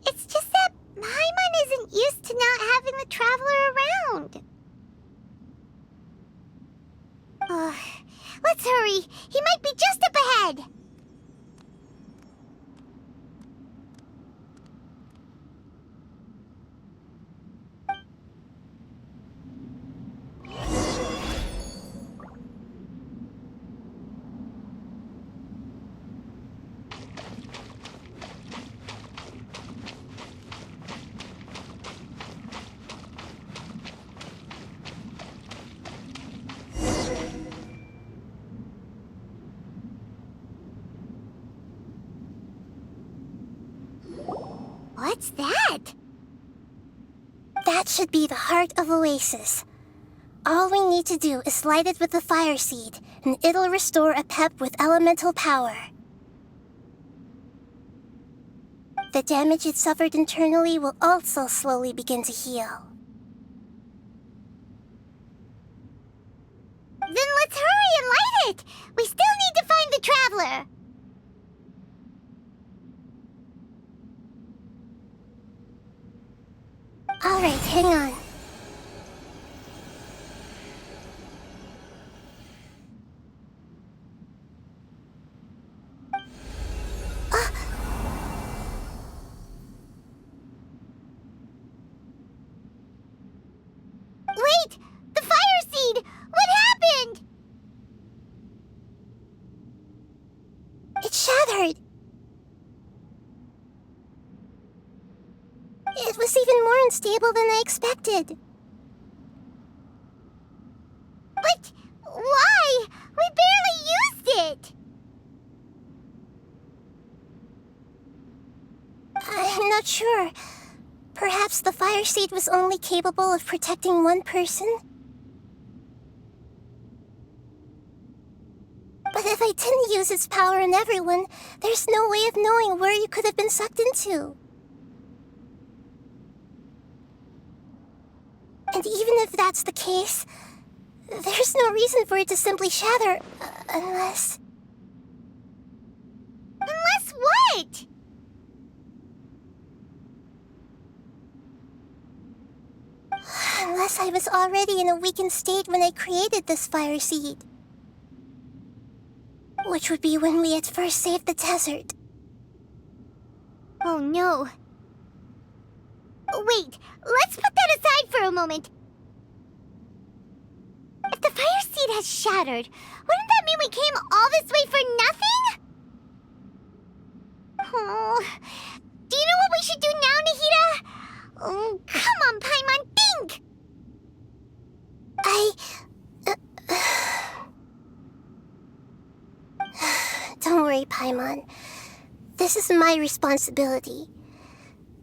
[SPEAKER 2] It's just that Paimon isn't used to not having the Traveler around. Let's hurry. He might be just up ahead.
[SPEAKER 1] That should be the heart of Oasis. All we need to do is light it with the fire seed, and it'll restore a pep with elemental power. The damage it suffered internally will also slowly begin to heal.
[SPEAKER 2] Then let's hurry and light it! We still need to find the Traveler!
[SPEAKER 1] Alright, hang on.
[SPEAKER 2] Wait! The fire seed! What happened?
[SPEAKER 1] It shattered! It was even more unstable than I expected.
[SPEAKER 2] But why? We barely used it!
[SPEAKER 1] I'm not sure. Perhaps the fire seed was only capable of protecting one person? But if I didn't use its power on everyone, there's no way of knowing where you could have been sucked into. And even if that's the case, there's no reason for it to simply shatter, unless...
[SPEAKER 2] Unless what?
[SPEAKER 1] Unless I was already in a weakened state when I created this fire seed. Which would be when we had first saved the desert.
[SPEAKER 2] Oh no. Wait, let's put that aside for a moment. If the fire seed has shattered, wouldn't that mean we came all this way for nothing? Oh, do you know what we should do now, Nahida? Oh, come on, Paimon, think!
[SPEAKER 1] Don't worry, Paimon. This is my responsibility.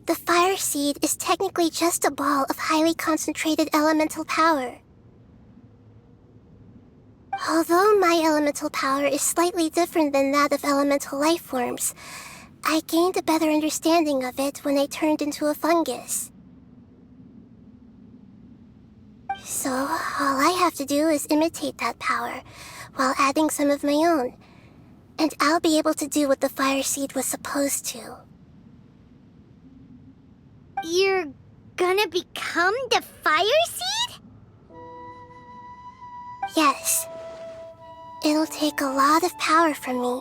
[SPEAKER 1] The fire seed is technically just a ball of highly concentrated elemental power. Although my elemental power is slightly different than that of elemental life forms, I gained a better understanding of it when I turned into a fungus. So, all I have to do is imitate that power, while adding some of my own, and I'll be able to do what the fire seed was supposed to.
[SPEAKER 2] You're gonna become the fire seed?
[SPEAKER 1] Yes. It'll take a lot of power from me,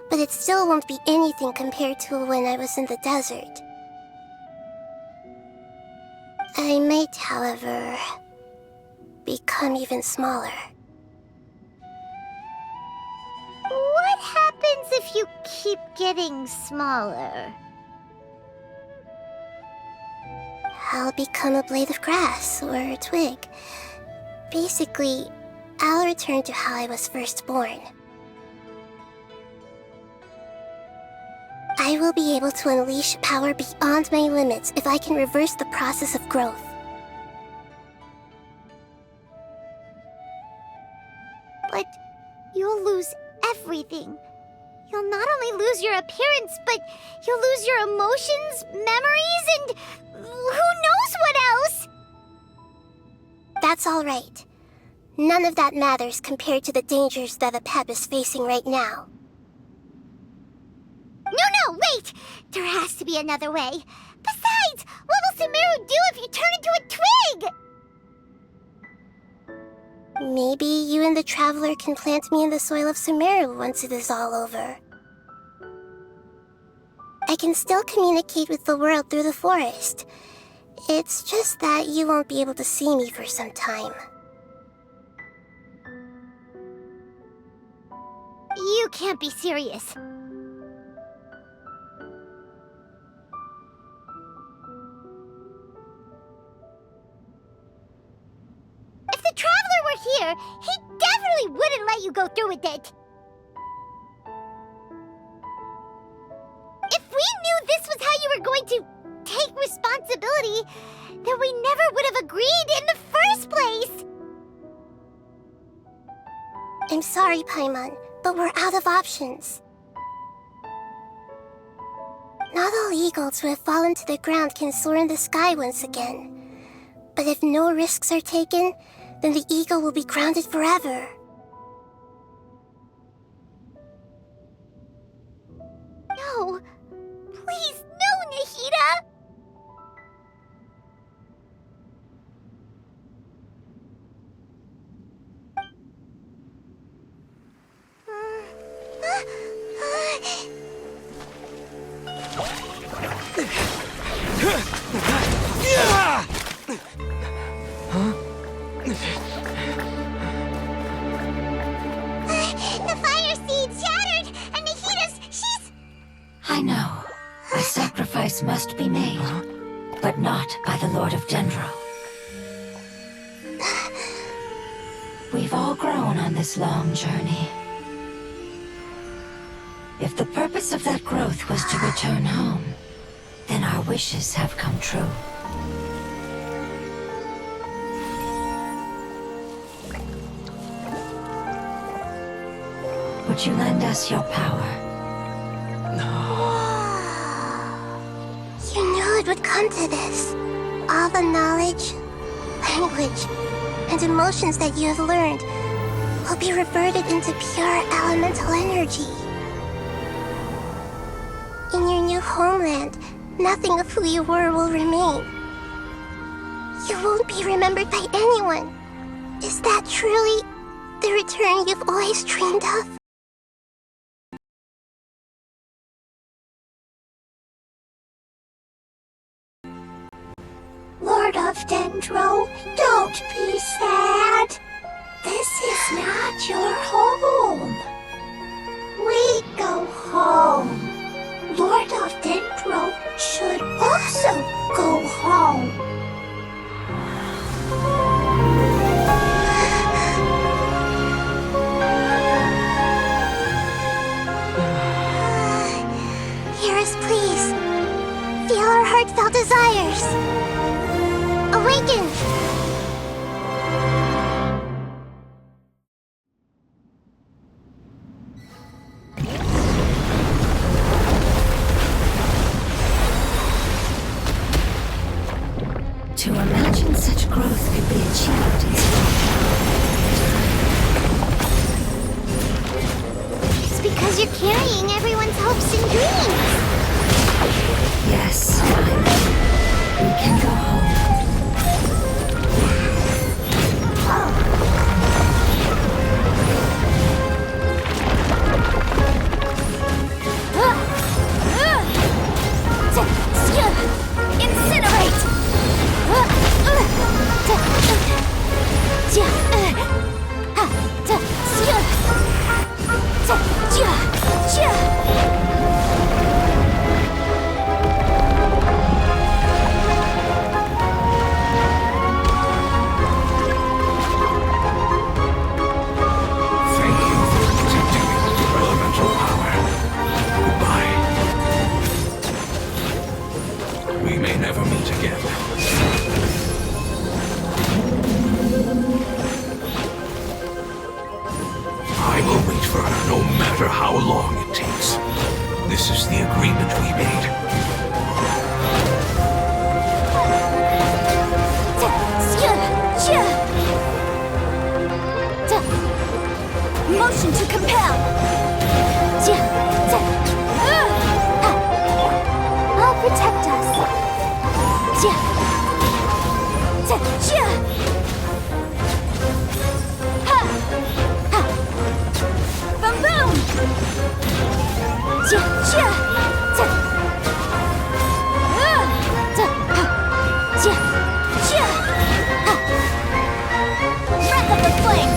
[SPEAKER 1] but it still won't be anything compared to when I was in the desert. I might, however, become even smaller.
[SPEAKER 2] What happens if you keep getting smaller?
[SPEAKER 1] I'll become a blade of grass or a twig. Basically, I'll return to how I was first born. I will be able to unleash power beyond my limits if I can reverse the process of growth.
[SPEAKER 2] But you'll lose everything. You'll not only lose your appearance, but you'll lose your emotions, memories, and who knows what else?
[SPEAKER 1] That's all right. None of that matters compared to the dangers that the Pep is facing right now.
[SPEAKER 2] No, wait! There has to be another way. Besides, what will Sumeru do if you turn into a twig?
[SPEAKER 1] Maybe you and the Traveler can plant me in the soil of Sumeru once it is all over. I can still communicate with the world through the forest. It's just that you won't be able to see me for some time.
[SPEAKER 2] You can't be serious. If the Traveler were here, he definitely wouldn't let you go through with it. If we knew this was how you were going to take responsibility possibility that we never would have agreed in the first place!
[SPEAKER 1] I'm sorry, Paimon, but we're out of options. Not all eagles who have fallen to the ground can soar in the sky once again. But if no risks are taken, then the eagle will be grounded forever.
[SPEAKER 2] No! Please, no, Nahida! The fire seed shattered, and she's...
[SPEAKER 4] I know. A sacrifice must be made, but not by the Lord of Dendro. We've all grown on this long journey. If the purpose of that growth was to return home, then our wishes have come true. Would you lend us your power?
[SPEAKER 1] You knew it would come to this. All the knowledge, language, and emotions that you have learned will be reverted into pure elemental energy. In your new homeland, nothing of who you were will remain. You won't be remembered by anyone. Is that truly the return you've always dreamed of?
[SPEAKER 4] Lord of Dendro, don't be sad. This is not your home. We go home. Lord of Dendro should also go home.
[SPEAKER 1] Hear us, please. Feel our heartfelt desires. Awaken!
[SPEAKER 4] To imagine such growth could be achieved in
[SPEAKER 2] It's because you're carrying everyone's hopes and dreams!
[SPEAKER 4] Yes, we can go home.
[SPEAKER 2] Incinerate!
[SPEAKER 5] Thank you for protecting me with your elemental power. Goodbye. We may never meet again. I will wait for her no matter how long it takes. This is the agreement we made.
[SPEAKER 2] Motion to compel! I'll protect us! Boom boom! Breath of the flame!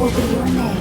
[SPEAKER 4] will be your name.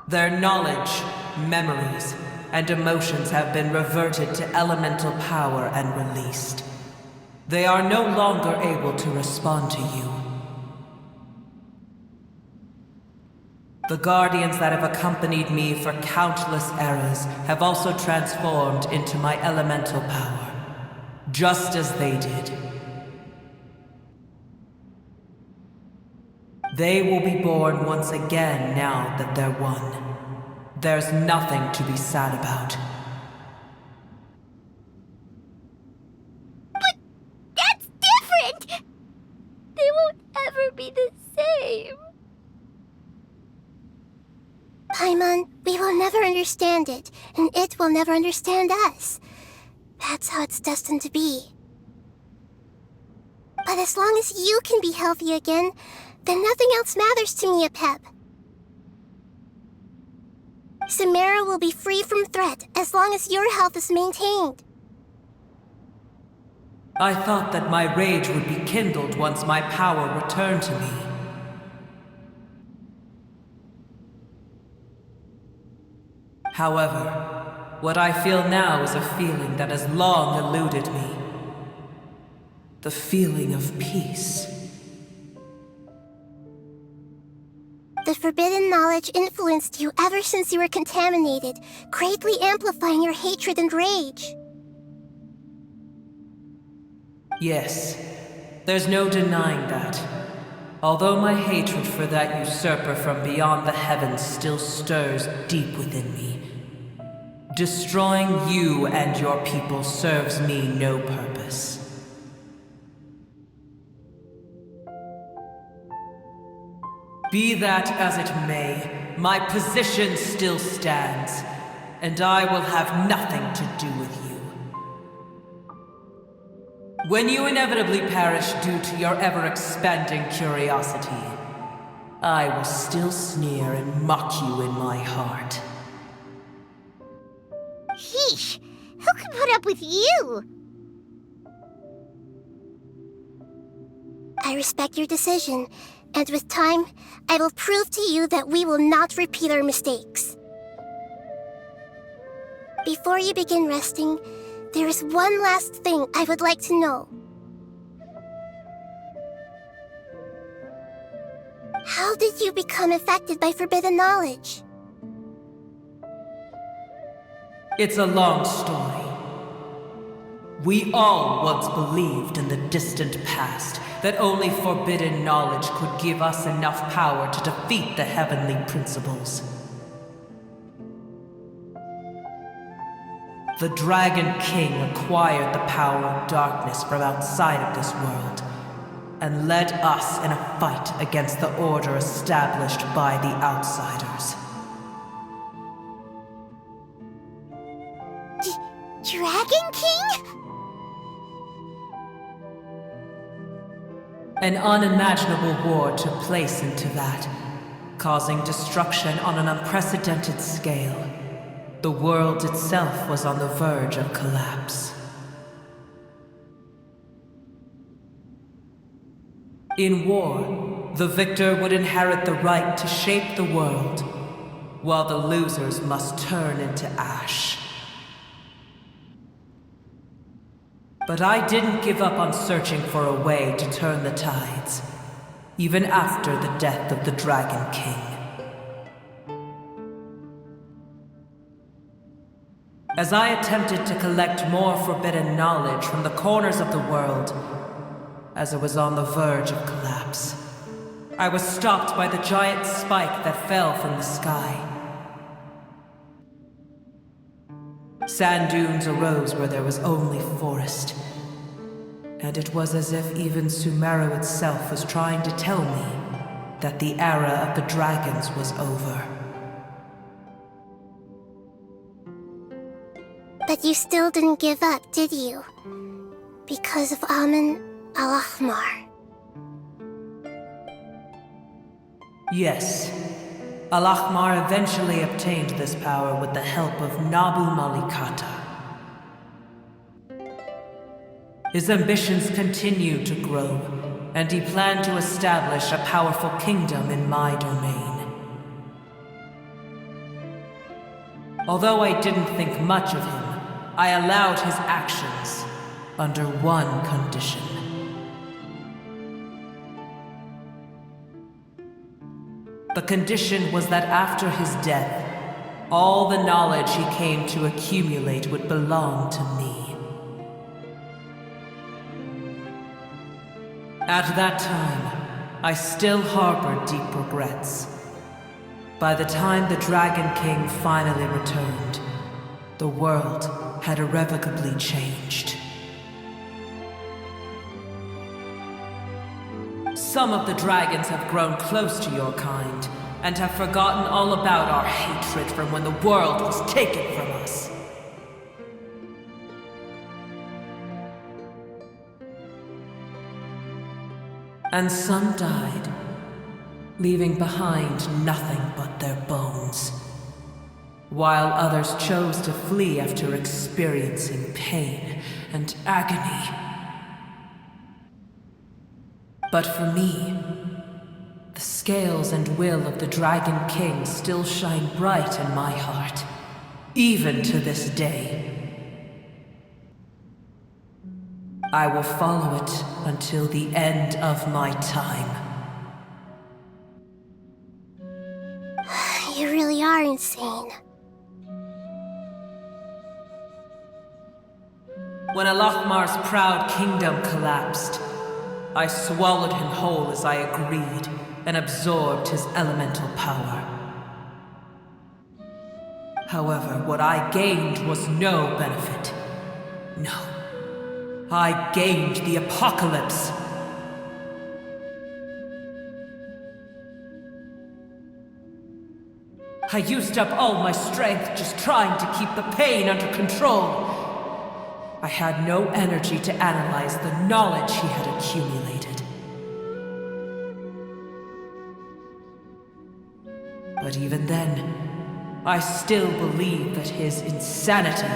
[SPEAKER 7] Their knowledge, memories, and emotions have been reverted to elemental power and released. They are no longer able to respond to you. The guardians that have accompanied me for countless eras have also transformed into my elemental power, just as they did. They will be born once again now that they're one. There's nothing to be sad about.
[SPEAKER 2] But that's different! They won't ever be the same.
[SPEAKER 1] Paimon, we will never understand it, and it will never understand us. That's how it's destined to be. But as long as you can be healthy again, then nothing else matters to me, Apep. Samara will be free from threat as long as your health is maintained.
[SPEAKER 7] I thought that my rage would be kindled once my power returned to me. However, what I feel now is a feeling that has long eluded me. The feeling of peace.
[SPEAKER 1] The forbidden knowledge influenced you ever since you were contaminated, greatly amplifying your hatred and rage.
[SPEAKER 7] Yes, there's no denying that. Although my hatred for that usurper from beyond the heavens still stirs deep within me, destroying you and your people serves me no purpose. Be that as it may, my position still stands, and I will have nothing to do with you. When you inevitably perish due to your ever-expanding curiosity, I will still sneer and mock you in my heart.
[SPEAKER 2] Sheesh, who can put up with you?
[SPEAKER 1] I respect your decision, and with time, I will prove to you that we will not repeat our mistakes. Before you begin resting, there is one last thing I would like to know. How did you become affected by forbidden knowledge?
[SPEAKER 7] It's a long story. We all once believed in the distant past that only forbidden knowledge could give us enough power to defeat the heavenly principles. The Dragon King acquired the power of darkness from outside of this world, and led us in a fight against the order established by the outsiders.
[SPEAKER 2] Dragon King?
[SPEAKER 7] An unimaginable war took place into that, causing destruction on an unprecedented scale. The world itself was on the verge of collapse. In war, the victor would inherit the right to shape the world, while the losers must turn into ash. But I didn't give up on searching for a way to turn the tides, even after the death of the Dragon King. As I attempted to collect more forbidden knowledge from the corners of the world, as it was on the verge of collapse, I was stopped by the giant spike that fell from the sky. Sand dunes arose where there was only forest, and it was as if even Sumeru itself was trying to tell me that the era of the dragons was over.
[SPEAKER 1] But you still didn't give up, did you? Because of Amun al-Ahmar.
[SPEAKER 7] Yes. Al-Ahmar eventually obtained this power with the help of Nabu Malikata. His ambitions continued to grow, and he planned to establish a powerful kingdom in my domain. Although I didn't think much of him, I allowed his actions under one condition. The condition was that after his death, all the knowledge he came to accumulate would belong to me. At that time, I still harbored deep regrets. By the time the Dragon King finally returned, the world had irrevocably changed. Some of the dragons have grown close to your kind, and have forgotten all about our hatred from when the world was taken from us. And some died, leaving behind nothing but their bones, while others chose to flee after experiencing pain and agony. But for me, the scales and will of the Dragon King still shine bright in my heart, even to this day. I will follow it until the end of my time.
[SPEAKER 1] You really are insane.
[SPEAKER 7] When Al-Ahmar's proud kingdom collapsed, I swallowed him whole as I agreed, and absorbed his elemental power. However, what I gained was no benefit. No. I gained the apocalypse. I used up all my strength just trying to keep the pain under control. I had no energy to analyze the knowledge he had accumulated. But even then, I still believed that his insanity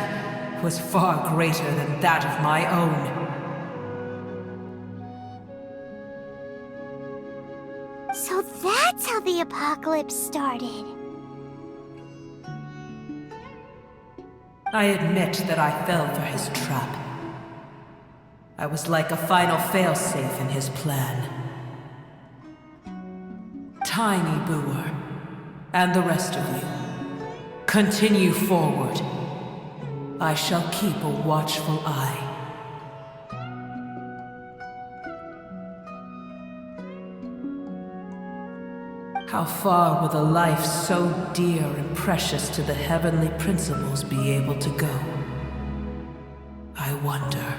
[SPEAKER 7] was far greater than that of my own.
[SPEAKER 2] So that's how the apocalypse started.
[SPEAKER 7] I admit that I fell for his trap. I was like a final failsafe in his plan. Tiny Booer, and the rest of you, continue forward. I shall keep a watchful eye. How far will a life so dear and precious to the heavenly principles be able to go? I wonder.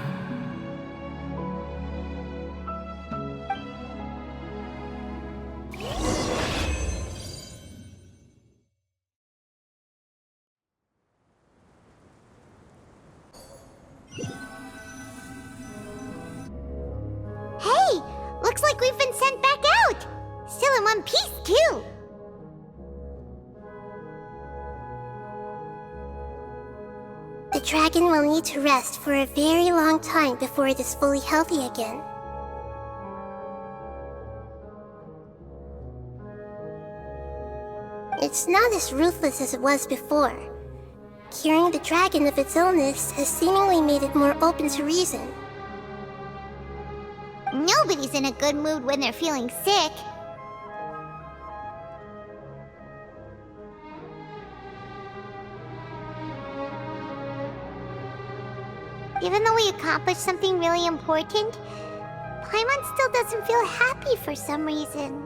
[SPEAKER 2] Hey! Looks like we've been sent back out! Still in one piece, too!
[SPEAKER 1] The dragon will need to rest for a very long time before it is fully healthy again. It's not as ruthless as it was before. Curing the dragon of its illness has seemingly made it more open to reason.
[SPEAKER 2] Nobody's in a good mood when they're feeling sick. Even though we accomplished something really important, Paimon still doesn't feel happy for some reason.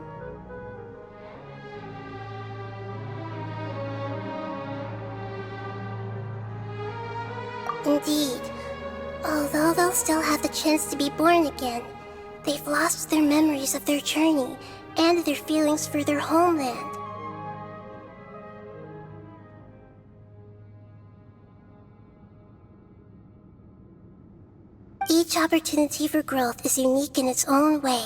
[SPEAKER 1] Indeed. Although they'll still have the chance to be born again, they've lost their memories of their journey and their feelings for their homeland. Each opportunity for growth is unique in its own way.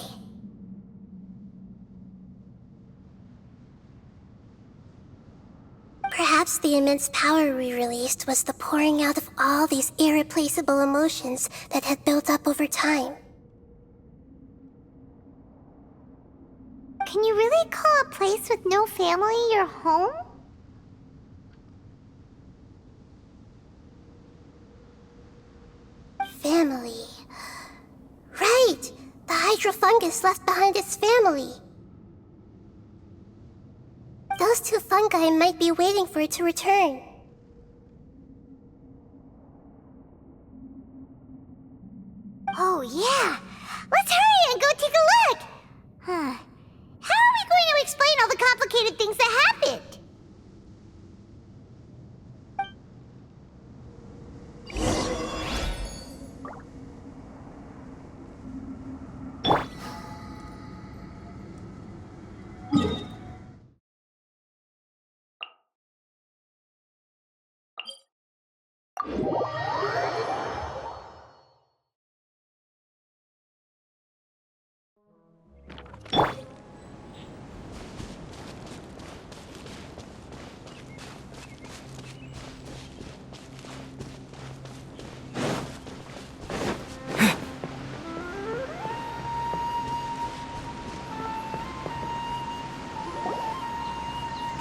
[SPEAKER 1] Perhaps the immense power we released was the pouring out of all these irreplaceable emotions that had built up over time.
[SPEAKER 2] Can you really call a place with no family your home?
[SPEAKER 1] Family. Right! The hydrofungus left behind its family. Those two fungi might be waiting for it to return.
[SPEAKER 2] Oh yeah! Let's hurry and go take a look! Huh. How are we going to explain all the complicated things that happened?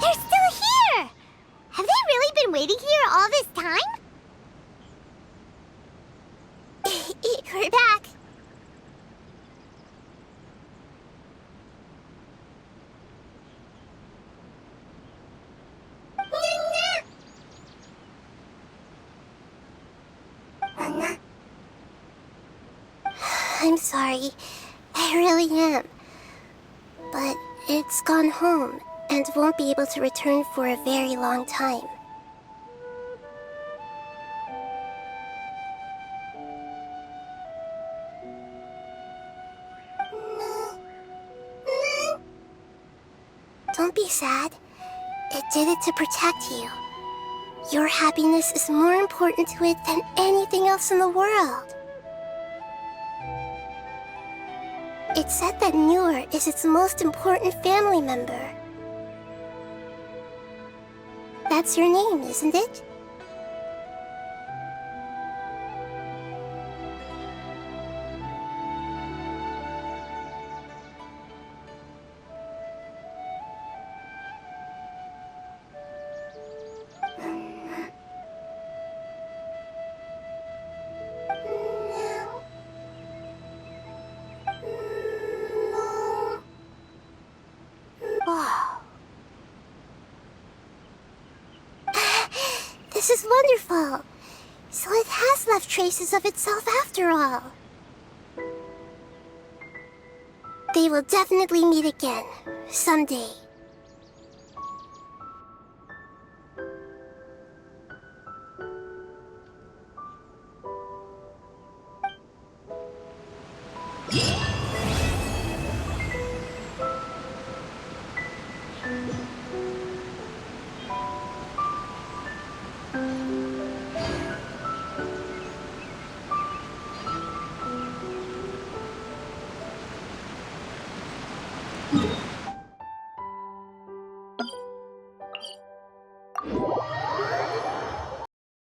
[SPEAKER 2] They're still here! Have they really been waiting here all this time?
[SPEAKER 1] We're back. I'm sorry. I really am. But it's gone home and won't be able to return for a very long time. Don't be sad. It did it to protect you. Your happiness is more important to it than anything else in the world. It said that Noor is its most important family member. That's your name, isn't it? This is wonderful. So it has left traces of itself after all. They will definitely meet again, someday.